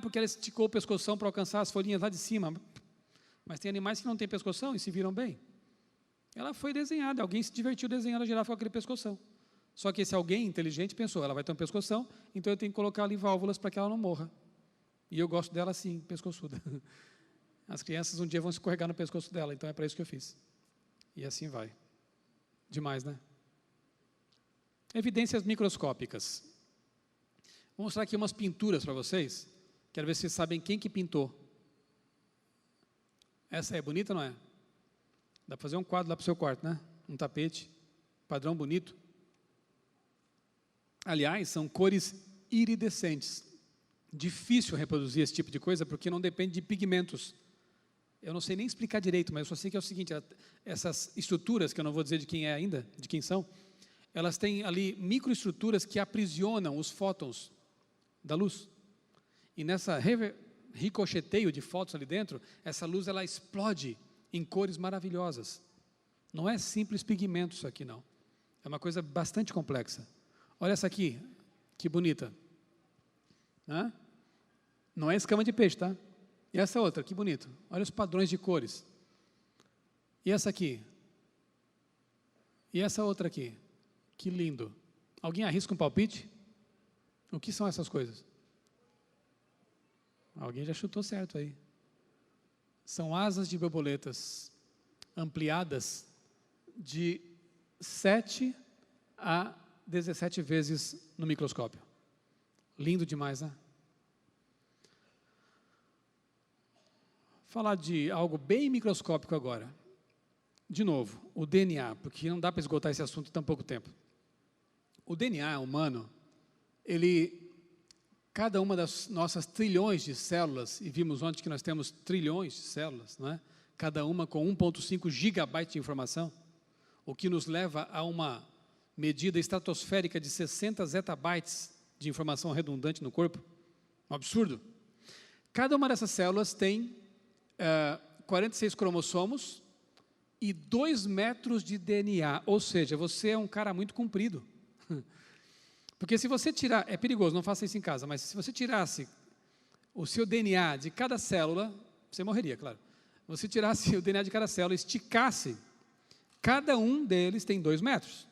Porque ela esticou o pescoção para alcançar as folhinhas lá de cima. Mas tem animais que não têm pescoção e se viram bem. Ela foi desenhada, alguém se divertiu desenhando a girafa com aquele pescoção. Só que esse alguém inteligente pensou, ela vai ter um pescoção, então eu tenho que colocar ali válvulas para que ela não morra. E eu gosto dela assim, pescoçuda. As crianças um dia vão escorregar no pescoço dela, então é para isso que eu fiz. E assim vai. Demais, né? Evidências microscópicas. Vou mostrar aqui umas pinturas para vocês. Quero ver se vocês sabem quem que pintou. Essa é bonita, não é? Dá para fazer um quadro lá para o seu quarto, né? Um tapete, padrão bonito. Aliás, são cores iridescentes. Difícil reproduzir esse tipo de coisa, porque não depende de pigmentos. Eu não sei nem explicar direito, mas eu só sei que é o seguinte, essas estruturas, que eu não vou dizer de quem é ainda, de quem são, elas têm ali microestruturas que aprisionam os fótons da luz. E nessa ricocheteio de fótons ali dentro, essa luz ela explode em cores maravilhosas. Não é simples pigmento isso aqui, não. É uma coisa bastante complexa. Olha essa aqui, que bonita. Não é escama de peixe, tá? E essa outra, que bonito. Olha os padrões de cores. E essa aqui? E essa outra aqui? Que lindo. Alguém arrisca um palpite? O que são essas coisas? Alguém já chutou certo aí. São asas de borboletas ampliadas de 7 a 17 vezes no microscópio. Lindo demais, né? Falar de algo bem microscópico agora. De novo, o DNA, porque não dá para esgotar esse assunto em tão pouco tempo. O DNA humano, cada uma das nossas trilhões de células, e vimos ontem que nós temos trilhões de células, não é? Cada uma com 1,5 gigabytes de informação, o que nos leva a uma medida estratosférica de 60 zettabytes de informação redundante no corpo. Um absurdo. Cada uma dessas células tem 46 cromossomos e 2 metros de DNA, ou seja, você é um cara muito comprido. Porque se você tirar, é perigoso, não faça isso em casa, mas se você tirasse o seu DNA de cada célula, você morreria, claro. Você tirasse o DNA de cada célula, esticasse, cada um deles tem 2 metros,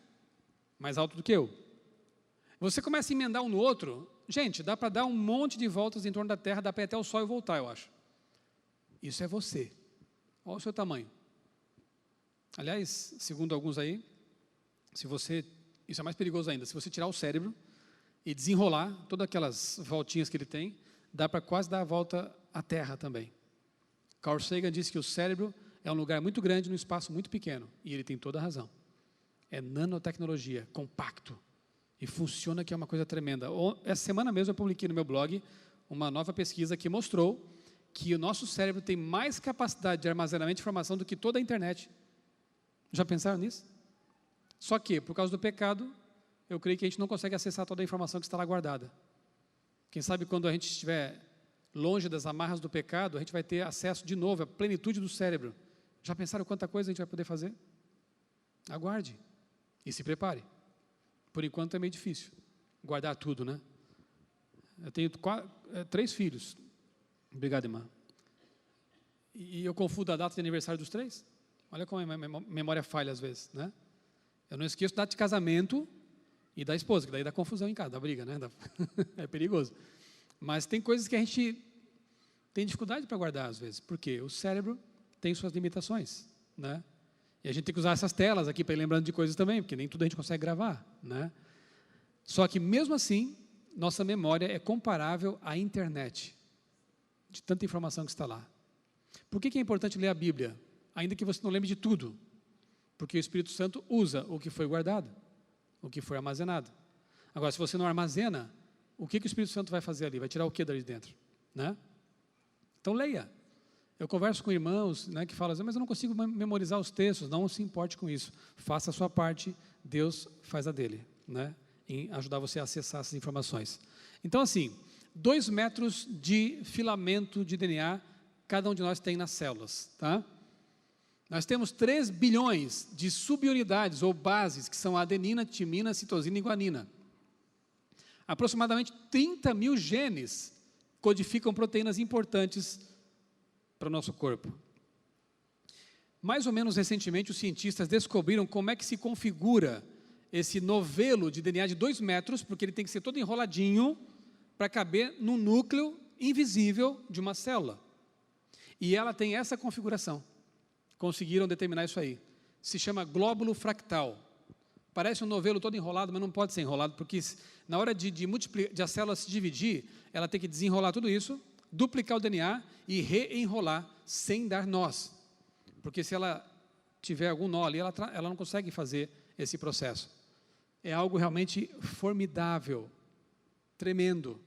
mais alto do que eu. Você começa a emendar um no outro, gente, dá para dar um monte de voltas em torno da Terra, dá para ir até o Sol e voltar, eu acho. Isso é você. Olha o seu tamanho. Aliás, segundo alguns aí, isso é mais perigoso ainda, se você tirar o cérebro e desenrolar todas aquelas voltinhas que ele tem, dá para quase dar a volta à Terra também. Carl Sagan disse que o cérebro é um lugar muito grande num espaço muito pequeno, e ele tem toda a razão. É nanotecnologia, compacto, e funciona, que é uma coisa tremenda. Essa semana mesmo eu publiquei no meu blog uma nova pesquisa que mostrou que o nosso cérebro tem mais capacidade de armazenamento de informação do que toda a internet. Já pensaram nisso? Só que, por causa do pecado, eu creio que a gente não consegue acessar toda a informação que está lá guardada. Quem sabe quando a gente estiver longe das amarras do pecado, a gente vai ter acesso de novo à plenitude do cérebro. Já pensaram quanta coisa a gente vai poder fazer? Aguarde e se prepare. Por enquanto é meio difícil guardar tudo, né? Eu tenho 3 filhos. Obrigado, irmã. E eu confundo a data de aniversário dos 3. Olha como a minha memória falha às vezes, né? Eu não esqueço da data de casamento e da esposa, que daí dá confusão em casa, dá briga, né? É perigoso. Mas tem coisas que a gente tem dificuldade para guardar às vezes, porque o cérebro tem suas limitações, né? E a gente tem que usar essas telas aqui para ir lembrando de coisas também, porque nem tudo a gente consegue gravar, né? Só que mesmo assim, nossa memória é comparável à internet, de tanta informação que está lá. Por que é importante ler a Bíblia? Ainda que você não lembre de tudo, porque o Espírito Santo usa o que foi guardado, o que foi armazenado. Agora, se você não armazena, o que o Espírito Santo vai fazer ali? Vai tirar o que dali de dentro? Né? Então, leia. Eu converso com irmãos, né, que falam assim, mas eu não consigo memorizar os textos. Não se importe com isso. Faça a sua parte, Deus faz a dele, né, em ajudar você a acessar essas informações. Então, assim, 2 metros de filamento de DNA, cada um de nós tem nas células, tá? Nós temos 3 bilhões de subunidades ou bases, que são a adenina, timina, citosina e guanina. Aproximadamente 30 mil genes codificam proteínas importantes para o nosso corpo. Mais ou menos recentemente, os cientistas descobriram como é que se configura esse novelo de DNA de 2 metros, porque ele tem que ser todo enroladinho para caber no núcleo invisível de uma célula. E ela tem essa configuração. Conseguiram determinar isso aí. Se chama glóbulo fractal. Parece um novelo todo enrolado, mas não pode ser enrolado, porque na hora de a célula se dividir, ela tem que desenrolar tudo isso, duplicar o DNA e reenrolar sem dar nós. Porque se ela tiver algum nó ali, ela não consegue fazer esse processo. É algo realmente formidável, tremendo.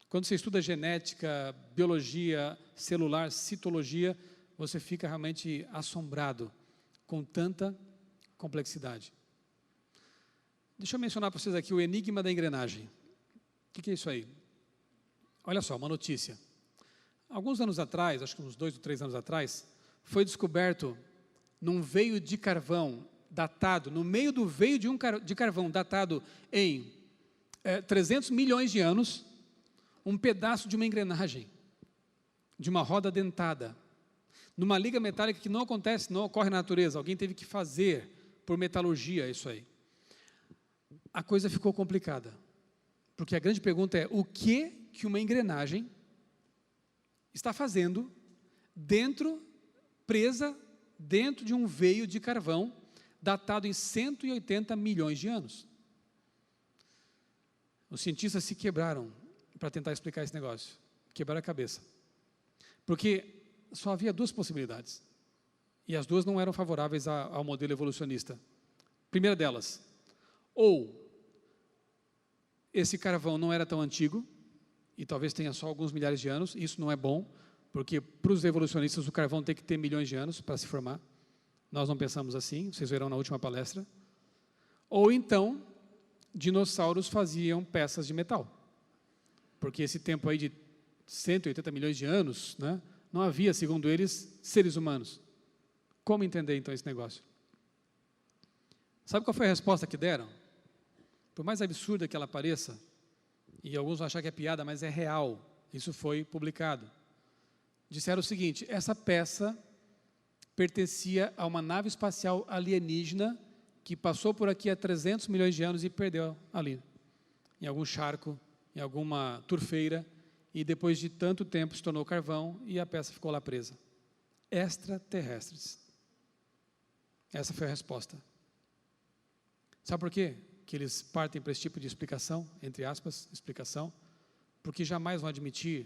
Quando você estuda genética, biologia celular, citologia, você fica realmente assombrado com tanta complexidade. Deixa eu mencionar para vocês aqui o enigma da engrenagem. O que é isso aí? Olha só, uma notícia. Alguns anos atrás, acho que uns 2 ou 3 anos atrás, foi descoberto num veio de carvão datado, no meio do veio de carvão datado em 300 milhões de anos, um pedaço de uma engrenagem, de uma roda dentada, numa liga metálica que não ocorre na natureza, alguém teve que fazer por metalurgia isso aí. A coisa ficou complicada, porque a grande pergunta é, o que uma engrenagem está fazendo presa dentro de um veio de carvão, datado em 180 milhões de anos. Os cientistas se quebraram para tentar explicar esse negócio, quebraram a cabeça, porque só havia 2 possibilidades, e as 2 não eram favoráveis ao modelo evolucionista. Primeira delas, ou esse carvão não era tão antigo, e talvez tenha só alguns milhares de anos. Isso não é bom, porque para os evolucionistas o carvão tem que ter milhões de anos para se formar. Nós não pensamos assim, vocês verão na última palestra. Ou então, dinossauros faziam peças de metal, porque esse tempo aí de 180 milhões de anos, né, não havia, segundo eles, seres humanos. Como entender então esse negócio? Sabe qual foi a resposta que deram? Por mais absurda que ela pareça, e alguns vão achar que é piada, mas é real, isso foi publicado. Disseram o seguinte: essa peça pertencia a uma nave espacial alienígena que passou por aqui há 300 milhões de anos e perdeu ali, em algum charco, em alguma turfeira, e depois de tanto tempo se tornou carvão e a peça ficou lá presa. Extraterrestres. Essa foi a resposta. Sabe por quê que eles partem para esse tipo de explicação, entre aspas, explicação? Porque jamais vão admitir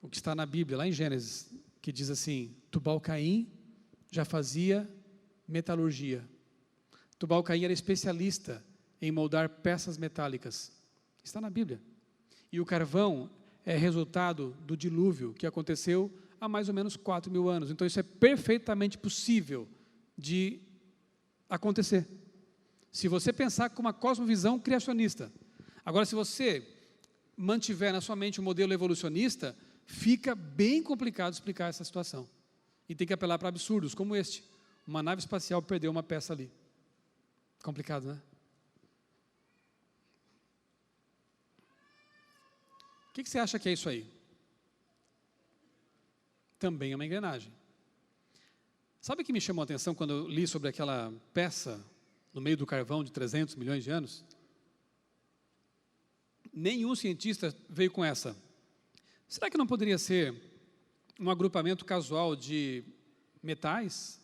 o que está na Bíblia, lá em Gênesis, que diz assim: Tubal-Caim já fazia metalurgia. Tubal-Caim era especialista em moldar peças metálicas. Está na Bíblia. E o carvão é resultado do dilúvio que aconteceu há mais ou menos 4.000 anos. Então isso é perfeitamente possível de acontecer, se você pensar com uma cosmovisão criacionista. Agora, se você mantiver na sua mente um modelo evolucionista, fica bem complicado explicar essa situação. E tem que apelar para absurdos como este. Uma nave espacial perdeu uma peça ali. Complicado, né? O que você acha que é isso aí? Também é uma engrenagem. Sabe o que me chamou a atenção quando eu li sobre aquela peça no meio do carvão de 300 milhões de anos? Nenhum cientista veio com essa. Será que não poderia ser um agrupamento casual de metais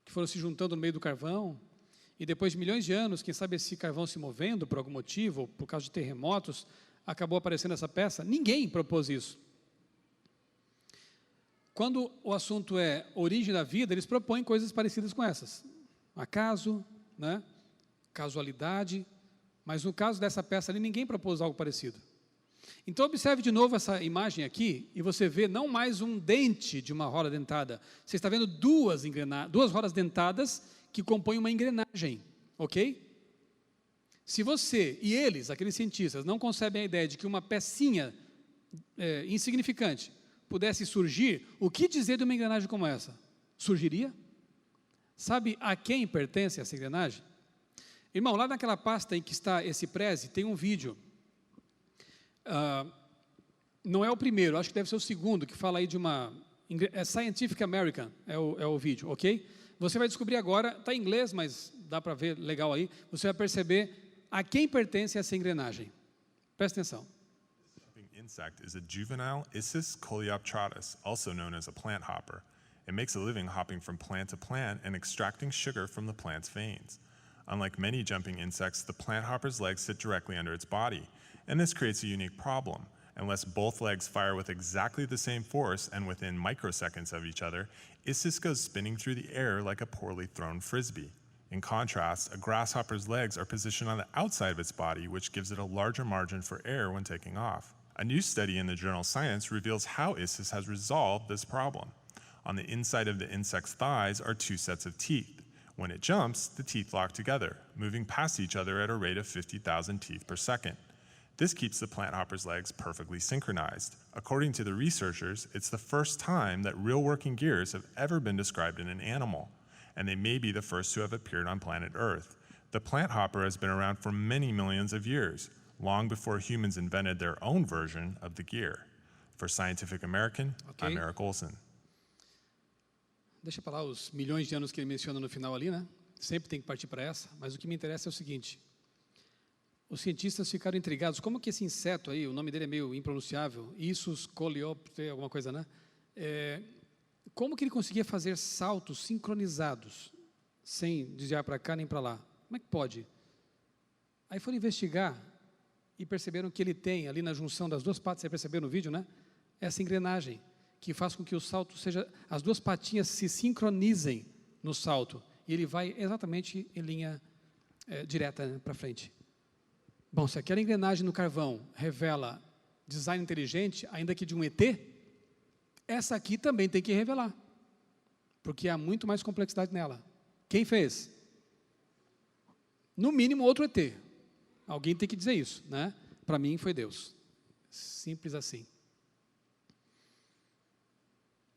que foram se juntando no meio do carvão e depois de milhões de anos, quem sabe esse carvão se movendo por algum motivo, ou por causa de terremotos, acabou aparecendo essa peça? Ninguém propôs isso. Quando o assunto é origem da vida, eles propõem coisas parecidas com essas. Acaso, né? Casualidade, mas no caso dessa peça ali, ninguém propôs algo parecido. Então observe de novo essa imagem aqui, e você vê não mais um dente de uma roda dentada, você está vendo duas rodas dentadas que compõem uma engrenagem, ok? Se você e eles, aqueles cientistas, não concebem a ideia de que uma pecinha insignificante pudesse surgir, o que dizer de uma engrenagem como essa? Surgiria? Sabe a quem pertence essa engrenagem? Irmão, lá naquela pasta em que está esse preze, tem um vídeo. Não é o primeiro, acho que deve ser o segundo, que fala aí de uma... Scientific American é o vídeo, ok? Você vai descobrir agora, está em inglês, mas dá para ver legal aí, você vai perceber a quem pertence essa engrenagem. Presta atenção. Insect is a juvenile Issus coleoptratus, also known as a plant hopper. It makes a living hopping from plant to plant and extracting sugar from the plant's veins. Unlike many jumping insects, the plant hopper's legs sit directly under its body, and this creates a unique problem. Unless both legs fire with exactly the same force and within microseconds of each other, Issus goes spinning through the air like a poorly thrown frisbee. In contrast, a grasshopper's legs are positioned on the outside of its body, which gives it a larger margin for air when taking off. A new study in the journal Science reveals how Issus has resolved this problem. On the inside of the insect's thighs are two sets of teeth. When it jumps, the teeth lock together, moving past each other at a rate of 50,000 teeth per second. This keeps the plant hopper's legs perfectly synchronized. According to the researchers, it's the first time that real working gears have ever been described in an animal, and they may be the first to have appeared on planet Earth. The plant hopper has been around for many millions of years, long before humans invented their own version of the gear. For Scientific American, I'm Eric Olson. Deixa para lá os milhões de anos que ele menciona no final ali, né? Sempre tem que partir para essa, mas o que me interessa é o seguinte: os cientistas ficaram intrigados, como que esse inseto aí, o nome dele é meio impronunciável, Issus coleoptratus, alguma coisa, né? Como que ele conseguia fazer saltos sincronizados, sem desviar para cá nem para lá? Como é que pode? Aí foram investigar e perceberam que ele tem ali na junção das duas patas, você percebeu no vídeo, né? Essa engrenagem que faz com que o salto seja, as duas patinhas se sincronizem no salto, e ele vai exatamente em linha direta, né, para frente. Bom, se aquela engrenagem no carvão revela design inteligente, ainda que de um ET, essa aqui também tem que revelar, porque há muito mais complexidade nela. Quem fez? No mínimo outro ET. Alguém tem que dizer isso, né? Para mim foi Deus. Simples assim.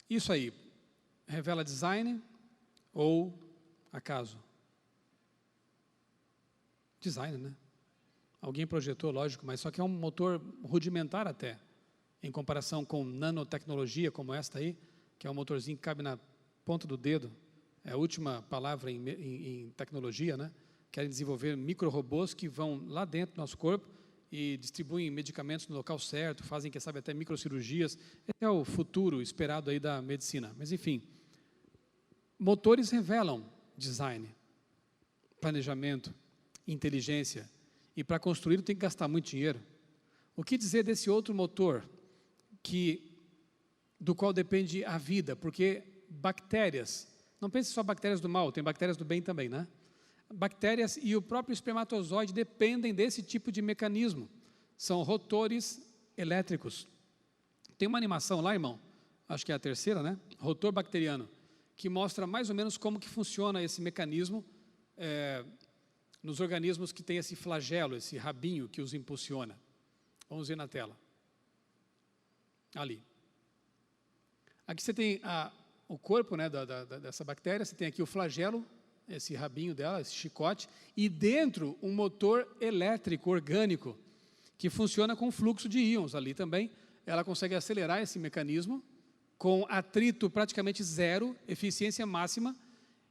Isso aí, revela design ou acaso? Design, né? Alguém projetou, lógico, mas só que é um motor rudimentar até, em comparação com nanotecnologia como esta aí, que é um motorzinho que cabe na ponta do dedo. É a última palavra em tecnologia, né? Querem desenvolver micro-robôs que vão lá dentro do nosso corpo e distribuem medicamentos no local certo, fazem, quem sabe, até microcirurgias. Esse é o futuro esperado aí da medicina. Mas, enfim, motores revelam design, planejamento, inteligência. E para construí-lo tem que gastar muito dinheiro. O que dizer desse outro motor, do qual depende a vida? Porque bactérias, não pense só bactérias do mal, tem bactérias do bem também, né? Bactérias e o próprio espermatozoide dependem desse tipo de mecanismo. São rotores elétricos. Tem uma animação lá, irmão, acho que é a terceira, né? Rotor bacteriano, que mostra mais ou menos como que funciona esse mecanismo nos organismos que tem esse flagelo, esse rabinho que os impulsiona. Vamos ver na tela. Ali. Aqui você tem o corpo, né, dessa bactéria, você tem aqui o flagelo, esse rabinho dela, esse chicote, e dentro um motor elétrico orgânico, que funciona com fluxo de íons ali também. Ela consegue acelerar esse mecanismo, com atrito praticamente zero, eficiência máxima,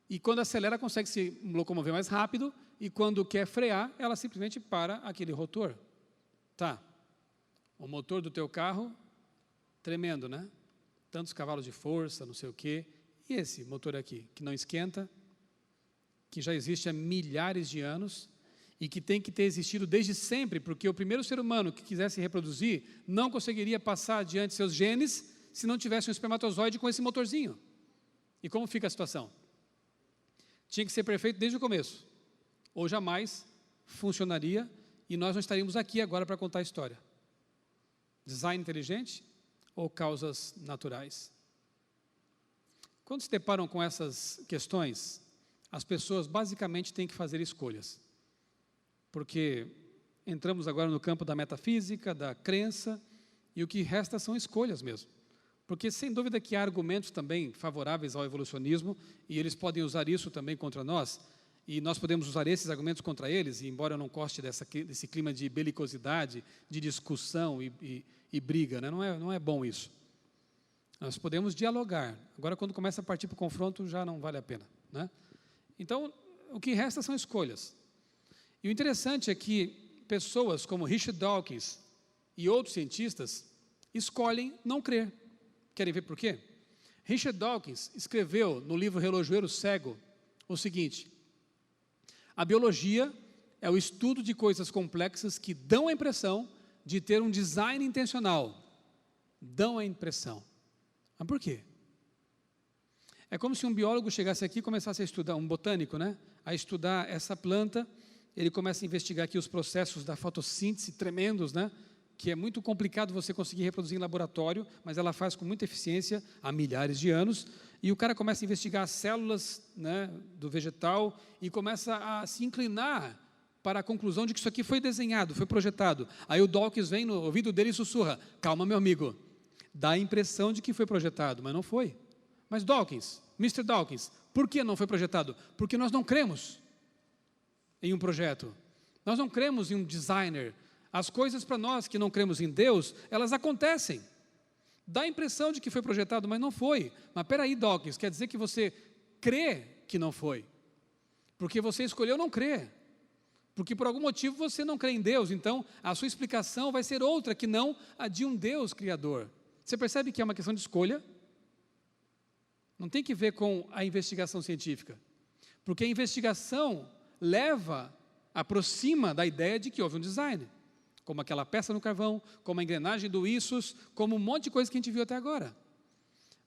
e quando acelera consegue se locomover mais rápido, e quando quer frear, ela simplesmente para aquele rotor. Tá, o motor do teu carro, tremendo, né? Tantos cavalos de força, não sei o quê. E esse motor aqui, que não esquenta, que já existe há milhares de anos, e que tem que ter existido desde sempre, porque o primeiro ser humano que quisesse reproduzir, não conseguiria passar adiante seus genes, se não tivesse um espermatozoide com esse motorzinho. E como fica a situação? Tinha que ser perfeito desde o começo, ou jamais funcionaria, e nós não estaríamos aqui agora para contar a história. Design inteligente ou causas naturais? Quando se deparam com essas questões, as pessoas basicamente têm que fazer escolhas, porque entramos agora no campo da metafísica, da crença, e o que resta são escolhas mesmo. Porque, sem dúvida, que há argumentos também favoráveis ao evolucionismo, e eles podem usar isso também contra nós, e nós podemos usar esses argumentos contra eles, e embora eu não goste desse clima de belicosidade, de discussão e briga, né? Não é bom isso. Nós podemos dialogar. Agora, quando começa a partir para o confronto, já não vale a pena, né? Então, o que resta são escolhas. E o interessante é que pessoas como Richard Dawkins e outros cientistas escolhem não crer. Querem ver por quê? Richard Dawkins escreveu no livro Relojoeiro Cego o seguinte: a biologia é o estudo de coisas complexas que dão a impressão de ter um design intencional. Dão a impressão. Mas por quê? É como se um biólogo chegasse aqui e começasse a estudar, um botânico, né? A estudar essa planta, ele começa a investigar aqui os processos da fotossíntese tremendos, né? Que é muito complicado você conseguir reproduzir em laboratório, mas ela faz com muita eficiência há milhares de anos, e o cara começa a investigar as células, né, do vegetal e começa a se inclinar para a conclusão de que isso aqui foi desenhado, foi projetado. Aí o Dawkins vem no ouvido dele e sussurra: calma, meu amigo, dá a impressão de que foi projetado, mas não foi. Mas Dawkins, Mr. Dawkins, por que não foi projetado? Porque nós não cremos em um projeto, nós não cremos em um designer. As coisas para nós que não cremos em Deus, elas acontecem. Dá a impressão de que foi projetado, mas não foi. Mas espera aí, Dawkins, quer dizer que você crê que não foi? Porque você escolheu não crer. Porque por algum motivo você não crê em Deus, então a sua explicação vai ser outra que não a de um Deus criador. Você percebe que é uma questão de escolha? Não tem que ver com a investigação científica. Porque a investigação aproxima da ideia de que houve um design. Como aquela peça no carvão, como a engrenagem do Issus, como um monte de coisa que a gente viu até agora.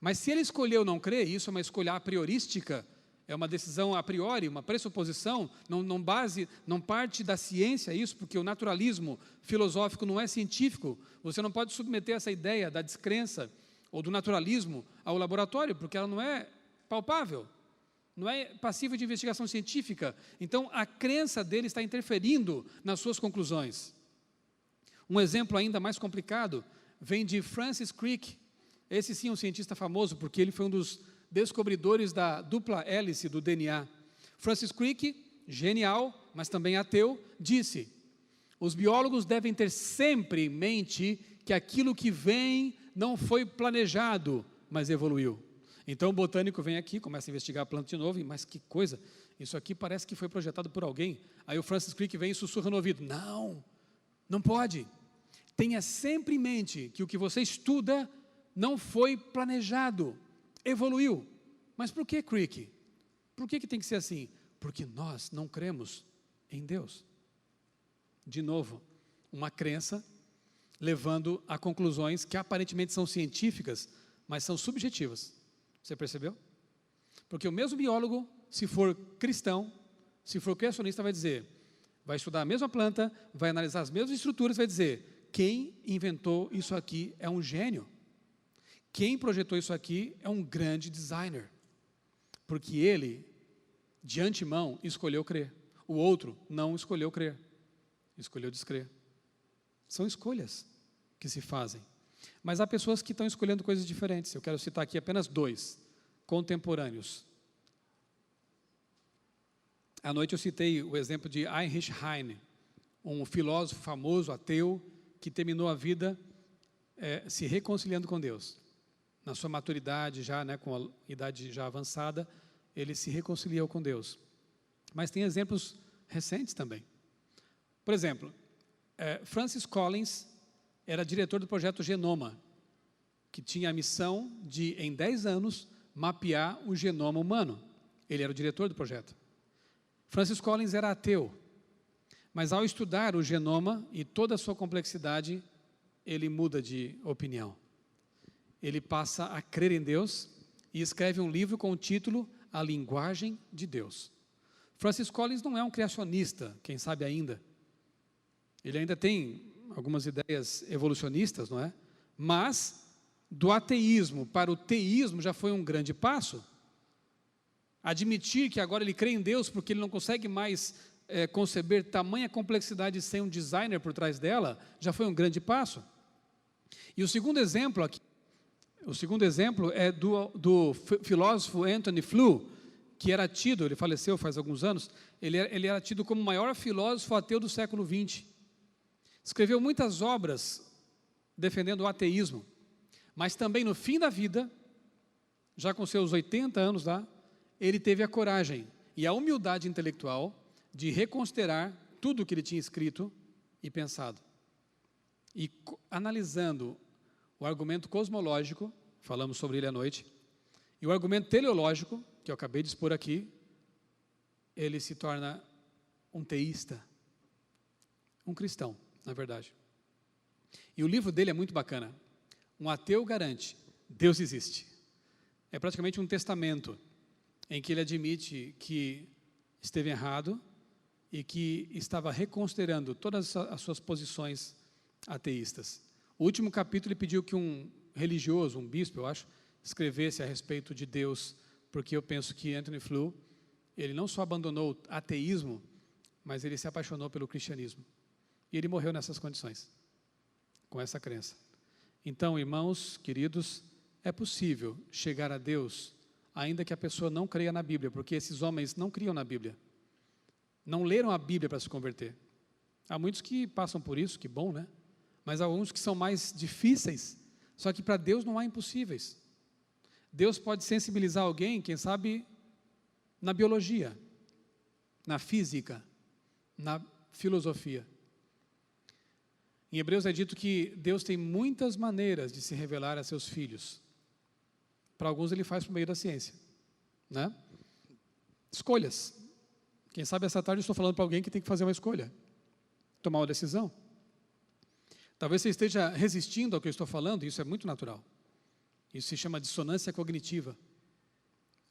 Mas se ele escolheu não crer, isso é uma escolha a priorística, É uma decisão a priori, uma pressuposição, não parte da ciência isso, porque o naturalismo filosófico não é científico. Você não pode submeter essa ideia da descrença ou do naturalismo ao laboratório, porque ela não é palpável, não é passível de investigação científica. Então, a crença dele está interferindo nas suas conclusões. Um exemplo ainda mais complicado vem de Francis Crick. Esse sim é um cientista famoso, porque ele foi um dos descobridores da dupla hélice do DNA. Francis Crick, genial, mas também ateu, disse: os biólogos devem ter sempre em mente que aquilo que vem não foi planejado, mas evoluiu. Então o botânico vem aqui, começa a investigar a planta de novo, mas que coisa, isso aqui parece que foi projetado por alguém. Aí o Francis Crick vem e sussurra no ouvido: não pode. Tenha sempre em mente que o que você estuda não foi planejado, evoluiu. Mas por que, Crick? Por que tem que ser assim? Porque nós não cremos em Deus. De novo, uma crença levando a conclusões que aparentemente são científicas, mas são subjetivas. Você percebeu? Porque o mesmo biólogo, se for cristão, se for criacionista, vai estudar a mesma planta, vai analisar as mesmas estruturas, vai dizer: quem inventou isso aqui é um gênio. Quem projetou isso aqui é um grande designer. Porque ele, de antemão, escolheu crer. O outro não escolheu crer, escolheu descrer. São escolhas que se fazem. Mas há pessoas que estão escolhendo coisas diferentes. Eu quero citar aqui apenas 2 contemporâneos. À noite eu citei o exemplo de Heinrich Heine, um filósofo famoso, ateu, que terminou a vida se reconciliando com Deus. Na sua maturidade já, com a idade já avançada, ele se reconciliou com Deus. Mas tem exemplos recentes também. Por exemplo, Francis Collins era diretor do projeto Genoma, que tinha a missão de, em 10 anos, mapear o genoma humano. Ele era o diretor do projeto. Francis Collins era ateu, mas ao estudar o genoma e toda a sua complexidade, ele muda de opinião. Ele passa a crer em Deus e escreve um livro com o título A Linguagem de Deus. Francis Collins não é um criacionista, quem sabe ainda. Ele ainda tem algumas ideias evolucionistas, não é? Mas, do ateísmo para o teísmo já foi um grande passo. Admitir que agora ele crê em Deus porque ele não consegue mais conceber tamanha complexidade sem um designer por trás dela, já foi um grande passo. E o segundo exemplo aqui, é do filósofo Antony Flew, que era tido, ele faleceu faz alguns anos, ele era tido como o maior filósofo ateu do século XX. Escreveu muitas obras defendendo o ateísmo, mas também no fim da vida, já com seus 80 anos lá, ele teve a coragem e a humildade intelectual de reconsiderar tudo o que ele tinha escrito e pensado. E analisando o argumento cosmológico, falamos sobre ele à noite, e o argumento teleológico, que eu acabei de expor aqui, ele se torna um teísta, um cristão, na verdade. E o livro dele é muito bacana. Um ateu garante: Deus existe. É praticamente um testamento em que ele admite que esteve errado e que estava reconsiderando todas as suas posições ateístas. O último capítulo ele pediu que um religioso, um bispo, eu acho, escrevesse a respeito de Deus, porque eu penso que Antony Flew, ele não só abandonou o ateísmo, mas ele se apaixonou pelo cristianismo. E ele morreu nessas condições, com essa crença. Então, irmãos, queridos, é possível chegar a Deus, ainda que a pessoa não creia na Bíblia, porque esses homens não criam na Bíblia. Não leram a Bíblia para se converter. Há muitos que passam por isso, que bom, né? Mas há alguns que são mais difíceis, só que para Deus não há impossíveis. Deus pode sensibilizar alguém, quem sabe, na biologia, na física, na filosofia. Em Hebreus é dito que Deus tem muitas maneiras de se revelar a seus filhos. Para alguns ele faz por meio da ciência, né? Escolhas. Quem sabe essa tarde eu estou falando para alguém que tem que fazer uma escolha, tomar uma decisão. Talvez você esteja resistindo ao que eu estou falando, e isso é muito natural. Isso se chama dissonância cognitiva.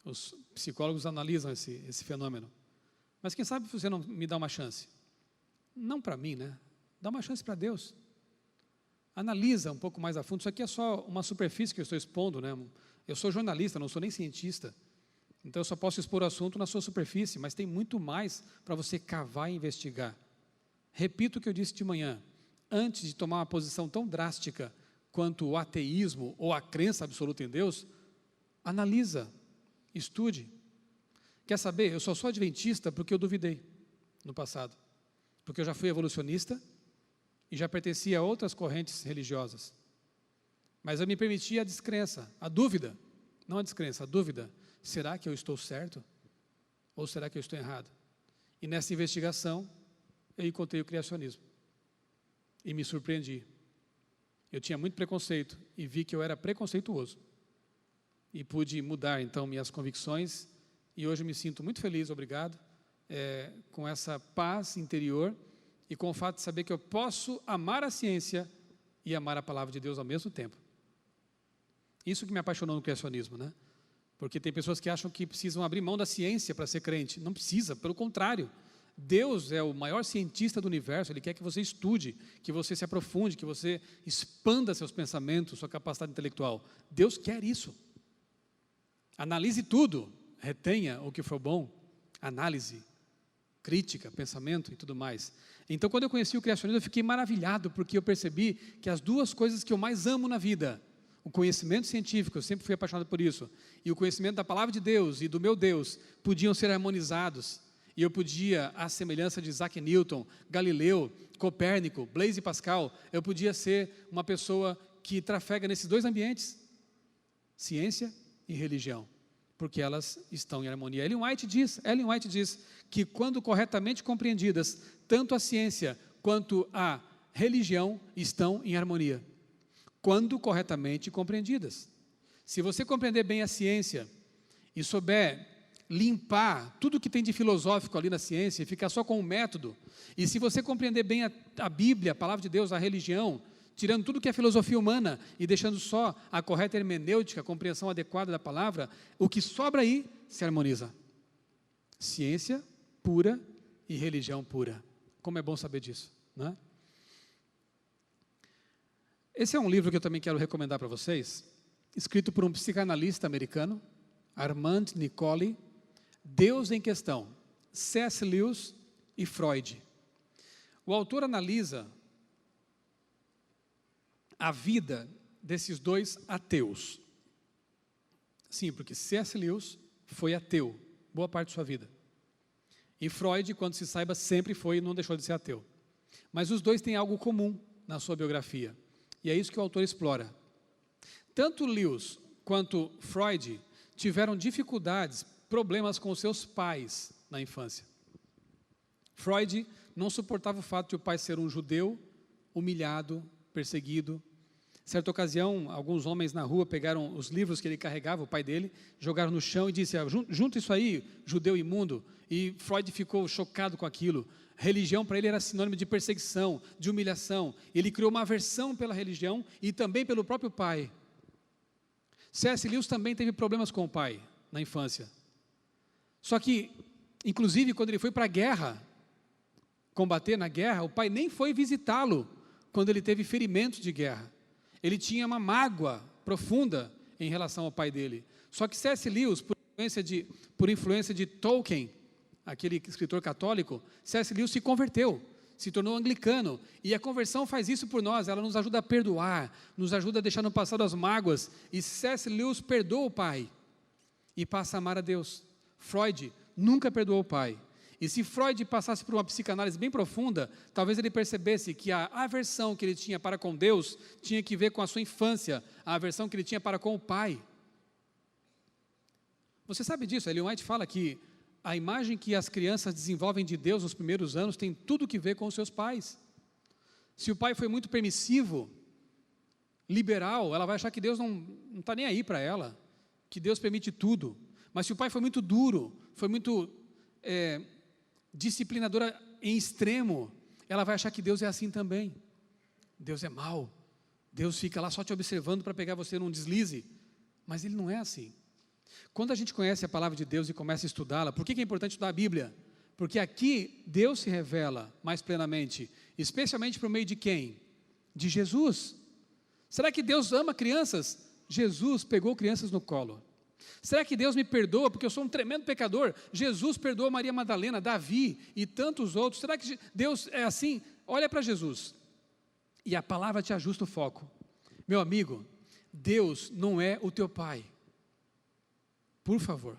Os psicólogos analisam esse fenômeno. Mas quem sabe você não me dá uma chance? Não para mim, né? Dá uma chance para Deus. Analisa um pouco mais a fundo. Isso aqui é só uma superfície que eu estou expondo, né? Eu sou jornalista, não sou nem cientista. Então eu só posso expor o assunto na sua superfície, mas tem muito mais para você cavar e investigar. Repito o que eu disse de manhã. Antes de tomar uma posição tão drástica quanto o ateísmo ou a crença absoluta em Deus, analisa, estude. Quer saber? Eu só sou adventista porque eu duvidei no passado. Porque eu já fui evolucionista e já pertencia a outras correntes religiosas. Mas eu me permiti a descrença, a dúvida, não a descrença, a dúvida. Será que eu estou certo? Ou será que eu estou errado? E nessa investigação, eu encontrei o criacionismo. E me surpreendi. Eu tinha muito preconceito e vi que eu era preconceituoso. E pude mudar, então, minhas convicções. E hoje eu me sinto muito feliz, obrigado, com essa paz interior e com o fato de saber que eu posso amar a ciência e amar a palavra de Deus ao mesmo tempo. Isso que me apaixonou no criacionismo, né? Porque tem pessoas que acham que precisam abrir mão da ciência para ser crente. Não precisa, pelo contrário. Deus é o maior cientista do universo, Ele quer que você estude, que você se aprofunde, que você expanda seus pensamentos, sua capacidade intelectual. Deus quer isso. Analise tudo, retenha o que for bom, análise, crítica, pensamento e tudo mais. Então, quando eu conheci o criacionismo, eu fiquei maravilhado, porque eu percebi que as duas coisas que eu mais amo na vida, o conhecimento científico, eu sempre fui apaixonado por isso, e o conhecimento da palavra de Deus e do meu Deus, podiam ser harmonizados, e eu podia, à semelhança de Isaac Newton, Galileu, Copérnico, Blaise Pascal, eu podia ser uma pessoa que trafega nesses dois ambientes, ciência e religião, porque elas estão em harmonia. Ellen White diz que quando corretamente compreendidas, tanto a ciência quanto a religião estão em harmonia. Quando corretamente compreendidas. Se você compreender bem a ciência e souber limpar tudo que tem de filosófico ali na ciência e ficar só com o método, e se você compreender bem a Bíblia, a palavra de Deus, a religião, tirando tudo que é filosofia humana e deixando só a correta hermenêutica, a compreensão adequada da palavra, o que sobra aí se harmoniza. Ciência pura e religião pura. Como é bom saber disso, né? Esse é um livro que eu também quero recomendar para vocês, escrito por um psicanalista americano, Armand Nicoli, Deus em Questão, C.S. Lewis e Freud. O autor analisa a vida desses dois ateus. Sim, porque C.S. Lewis foi ateu, boa parte de sua vida. E Freud, quando se saiba, sempre foi e não deixou de ser ateu. Mas os dois têm algo comum na sua biografia. E é isso que o autor explora. Tanto Lewis quanto Freud tiveram dificuldades, problemas com seus pais na infância. Freud não suportava o fato de o pai ser um judeu, humilhado, perseguido. Certa ocasião, alguns homens na rua pegaram os livros que ele carregava, o pai dele, jogaram no chão e disse: junta isso aí, judeu imundo. E Freud ficou chocado com aquilo. Religião para ele era sinônimo de perseguição, de humilhação. Ele criou uma aversão pela religião e também pelo próprio pai. C.S. Lewis também teve problemas com o pai na infância. Só que, inclusive, quando ele foi para a guerra, combater na guerra, o pai nem foi visitá-lo quando ele teve ferimentos de guerra. Ele tinha uma mágoa profunda em relação ao pai dele. Só que C.S. Lewis, por influência de Tolkien, aquele escritor católico, C.S. Lewis se converteu, se tornou anglicano, e a conversão faz isso por nós, ela nos ajuda a perdoar, nos ajuda a deixar no passado as mágoas, e C.S. Lewis perdoa o pai, e passa a amar a Deus. Freud nunca perdoou o pai, e se Freud passasse por uma psicanálise bem profunda, talvez ele percebesse que a aversão que ele tinha para com Deus, tinha que ver com a sua infância, a aversão que ele tinha para com o pai. Você sabe disso, Ellen White fala que a imagem que as crianças desenvolvem de Deus nos primeiros anos tem tudo que ver com os seus pais. Se o pai foi muito permissivo, liberal, ela vai achar que Deus não está nem aí para ela, que Deus permite tudo. Mas se o pai foi muito duro, foi muito disciplinadora em extremo, ela vai achar que Deus é assim também. Deus é mau, Deus fica lá só te observando para pegar você num deslize, mas Ele não é assim. Quando a gente conhece a palavra de Deus e começa a estudá-la, por que é importante estudar a Bíblia? Porque aqui Deus se revela mais plenamente, especialmente por meio de quem? De Jesus. Será que Deus ama crianças? Jesus pegou crianças no colo. Será que Deus me perdoa porque eu sou um tremendo pecador? Jesus perdoou Maria Madalena, Davi e tantos outros. Será que Deus é assim? Olha para Jesus. E a palavra te ajusta o foco. Meu amigo, Deus não é o teu pai. Por favor.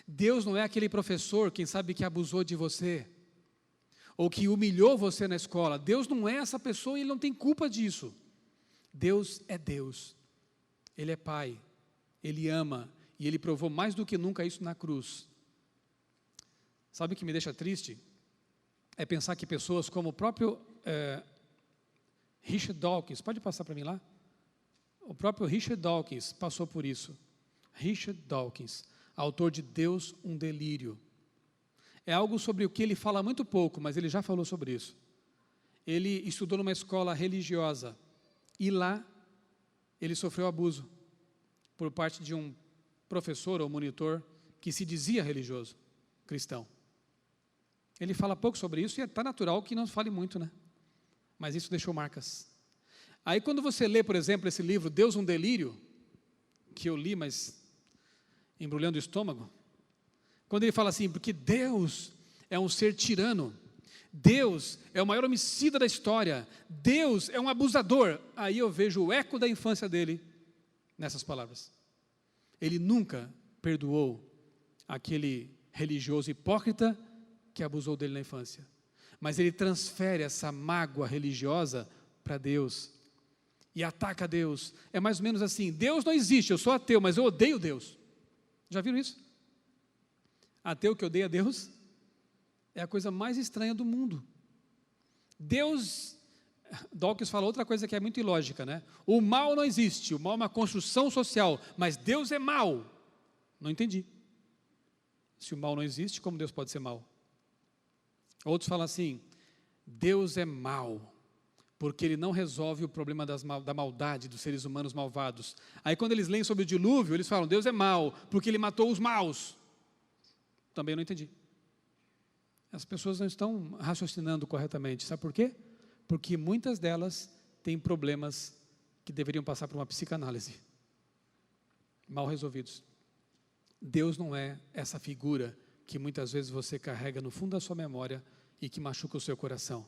Deus não é aquele professor, quem sabe, que abusou de você, ou que humilhou você na escola. Deus não é essa pessoa e Ele não tem culpa disso. Deus é Deus. Ele é Pai. Ele ama. E Ele provou mais do que nunca isso na cruz. Sabe o que me deixa triste? É pensar que pessoas como o próprio Richard Dawkins, pode passar para mim lá? O próprio Richard Dawkins passou por isso. Richard Dawkins, autor de Deus, um Delírio. É algo sobre o que ele fala muito pouco, mas ele já falou sobre isso. Ele estudou numa escola religiosa e lá ele sofreu abuso por parte de um professor ou monitor que se dizia religioso, cristão. Ele fala pouco sobre isso e está natural que não fale muito, né? Mas isso deixou marcas. Aí quando você lê, por exemplo, esse livro, Deus, um Delírio, que eu li, mas embrulhando o estômago, quando ele fala assim, porque Deus é um ser tirano, Deus é o maior homicida da história, Deus é um abusador, aí eu vejo o eco da infância dele nessas palavras. Ele nunca perdoou aquele religioso hipócrita que abusou dele na infância, mas ele transfere essa mágoa religiosa para Deus e ataca Deus. É mais ou menos assim, Deus não existe, eu sou ateu, mas eu odeio Deus. Já viram isso? Ateu que odeia Deus é a coisa mais estranha do mundo. Deus, Dawkins fala outra coisa que é muito ilógica, né? O mal não existe, o mal é uma construção social, mas Deus é mal. Não entendi. Se o mal não existe, como Deus pode ser mal? Outros falam assim, Deus é mal, porque Ele não resolve o problema da maldade dos seres humanos malvados. Aí quando eles leem sobre o dilúvio, eles falam, Deus é mal, porque Ele matou os maus. Também não entendi. As pessoas não estão raciocinando corretamente. Sabe por quê? Porque muitas delas têm problemas que deveriam passar por uma psicanálise. Mal resolvidos. Deus não é essa figura que muitas vezes você carrega no fundo da sua memória e que machuca o seu coração.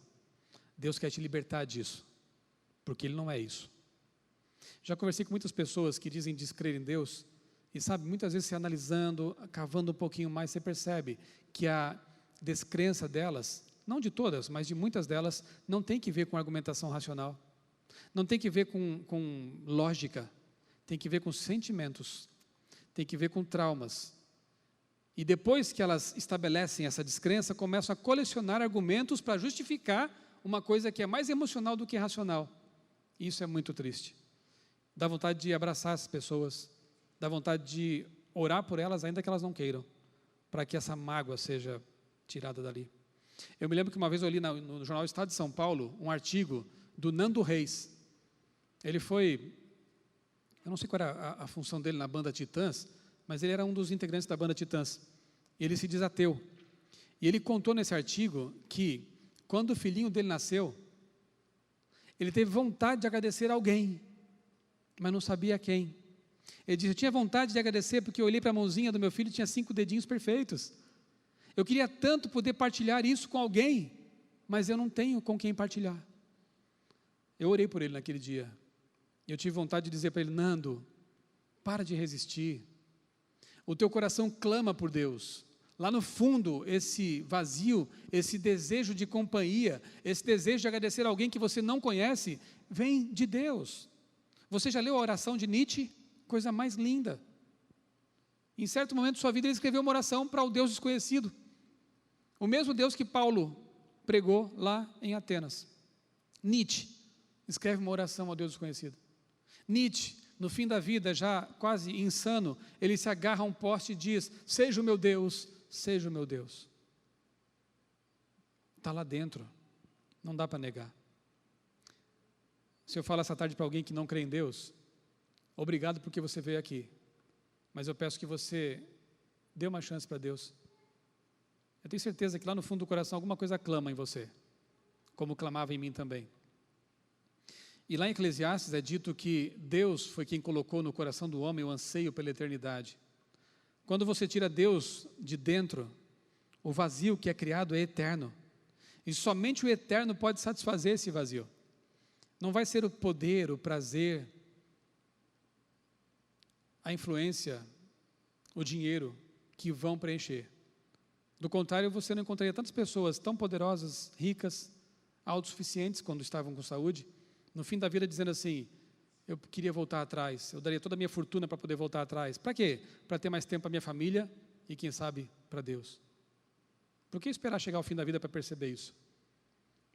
Deus quer te libertar disso, porque Ele não é isso. Já conversei com muitas pessoas que dizem descrer em Deus, e sabe, muitas vezes você analisando, cavando um pouquinho mais, você percebe que a descrença delas, não de todas, mas de muitas delas, não tem que ver com argumentação racional, não tem que ver com lógica, tem que ver com sentimentos, tem que ver com traumas. E depois que elas estabelecem essa descrença, começam a colecionar argumentos para justificar uma coisa que é mais emocional do que racional. Isso é muito triste. Dá vontade de abraçar as pessoas, dá vontade de orar por elas, ainda que elas não queiram, para que essa mágoa seja tirada dali. Eu me lembro que uma vez eu li no jornal Estado de São Paulo, um artigo do Nando Reis. Ele foi, eu não sei qual era a função dele na banda Titãs, mas ele era um dos integrantes da banda Titãs. E ele se diz ateu. E ele contou nesse artigo que, quando o filhinho dele nasceu, ele teve vontade de agradecer a alguém, mas não sabia a quem. Ele disse, eu tinha vontade de agradecer porque eu olhei para a mãozinha do meu filho e tinha 5 dedinhos perfeitos. Eu queria tanto poder partilhar isso com alguém, mas eu não tenho com quem partilhar. Eu orei por ele naquele dia. Eu tive vontade de dizer para ele, Nando, para de resistir. O teu coração clama por Deus. Lá no fundo, esse vazio, esse desejo de companhia, esse desejo de agradecer a alguém que você não conhece, vem de Deus. Você já leu a oração de Nietzsche? Coisa mais linda. Em certo momento da sua vida, ele escreveu uma oração para o Deus desconhecido. O mesmo Deus que Paulo pregou lá em Atenas. Nietzsche escreve uma oração ao Deus desconhecido. Nietzsche, no fim da vida, já quase insano, ele se agarra a um poste e diz, seja o meu Deus, seja o meu Deus. Está lá dentro, não dá para negar. Se eu falo essa tarde para alguém que não crê em Deus, obrigado porque você veio aqui. mas eu peço que você dê uma chance para Deus. Eu tenho certeza que lá no fundo do coração alguma coisa clama em você, como clamava em mim também. E lá em Eclesiastes é dito que Deus foi quem colocou no coração do homem o anseio pela eternidade. Quando você tira Deus de dentro, o vazio que é criado é eterno. E somente o eterno pode satisfazer esse vazio. Não vai ser o poder, o prazer, a influência, o dinheiro que vão preencher. Do contrário, você não encontraria tantas pessoas tão poderosas, ricas, autossuficientes quando estavam com saúde, no fim da vida dizendo assim, eu queria voltar atrás, eu daria toda a minha fortuna para poder voltar atrás. Para quê? Para ter mais tempo para minha família e, quem sabe, para Deus. Por que esperar chegar ao fim da vida para perceber isso?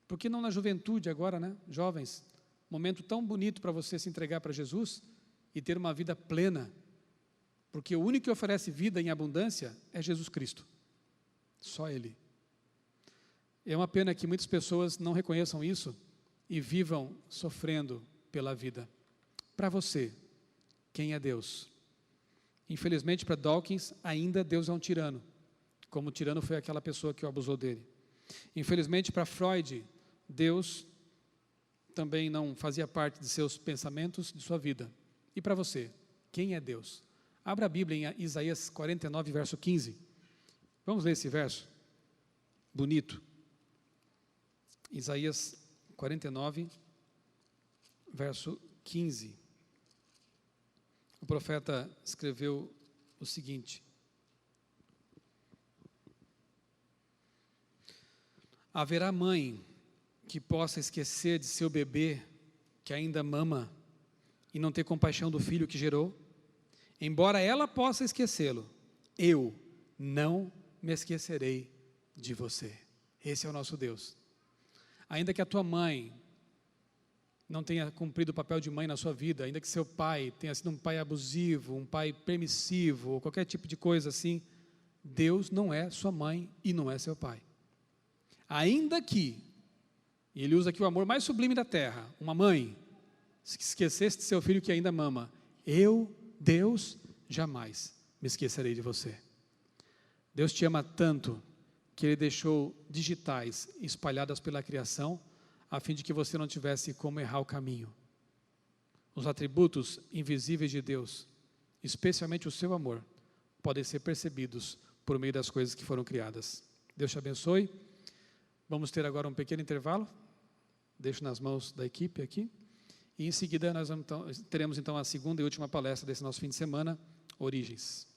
Por que não na juventude agora, né? Jovens, momento tão bonito para você se entregar para Jesus e ter uma vida plena, porque o único que oferece vida em abundância é Jesus Cristo, só Ele. É uma pena que muitas pessoas não reconheçam isso e vivam sofrendo pela vida. Para você, quem é Deus? Infelizmente para Dawkins, ainda Deus é um tirano, como o tirano foi aquela pessoa que o abusou dele. Infelizmente para Freud, Deus também não fazia parte de seus pensamentos, de sua vida. E para você, quem é Deus? Abra a Bíblia em Isaías 49, verso 15. Vamos ler esse verso bonito. Isaías 49, verso 15. O profeta escreveu o seguinte: haverá mãe que possa esquecer de seu bebê que ainda mama e não ter compaixão do filho que gerou? Embora ela possa esquecê-lo, eu não me esquecerei de você. Esse é o nosso Deus. Ainda que a tua mãe não tenha cumprido o papel de mãe na sua vida, ainda que seu pai tenha sido um pai abusivo, um pai permissivo, ou qualquer tipo de coisa assim, Deus não é sua mãe e não é seu pai. Ainda que, e ele usa aqui o amor mais sublime da terra, uma mãe, se esquecesse de seu filho que ainda mama, eu, Deus, jamais me esquecerei de você. Deus te ama tanto que Ele deixou digitais espalhadas pela criação, a fim de que você não tivesse como errar o caminho. Os atributos invisíveis de Deus, especialmente o seu amor, podem ser percebidos por meio das coisas que foram criadas. Deus te abençoe. Vamos ter agora um pequeno intervalo. Deixo nas mãos da equipe aqui. E em seguida nós teremos então a segunda e última palestra desse nosso fim de semana, Origens.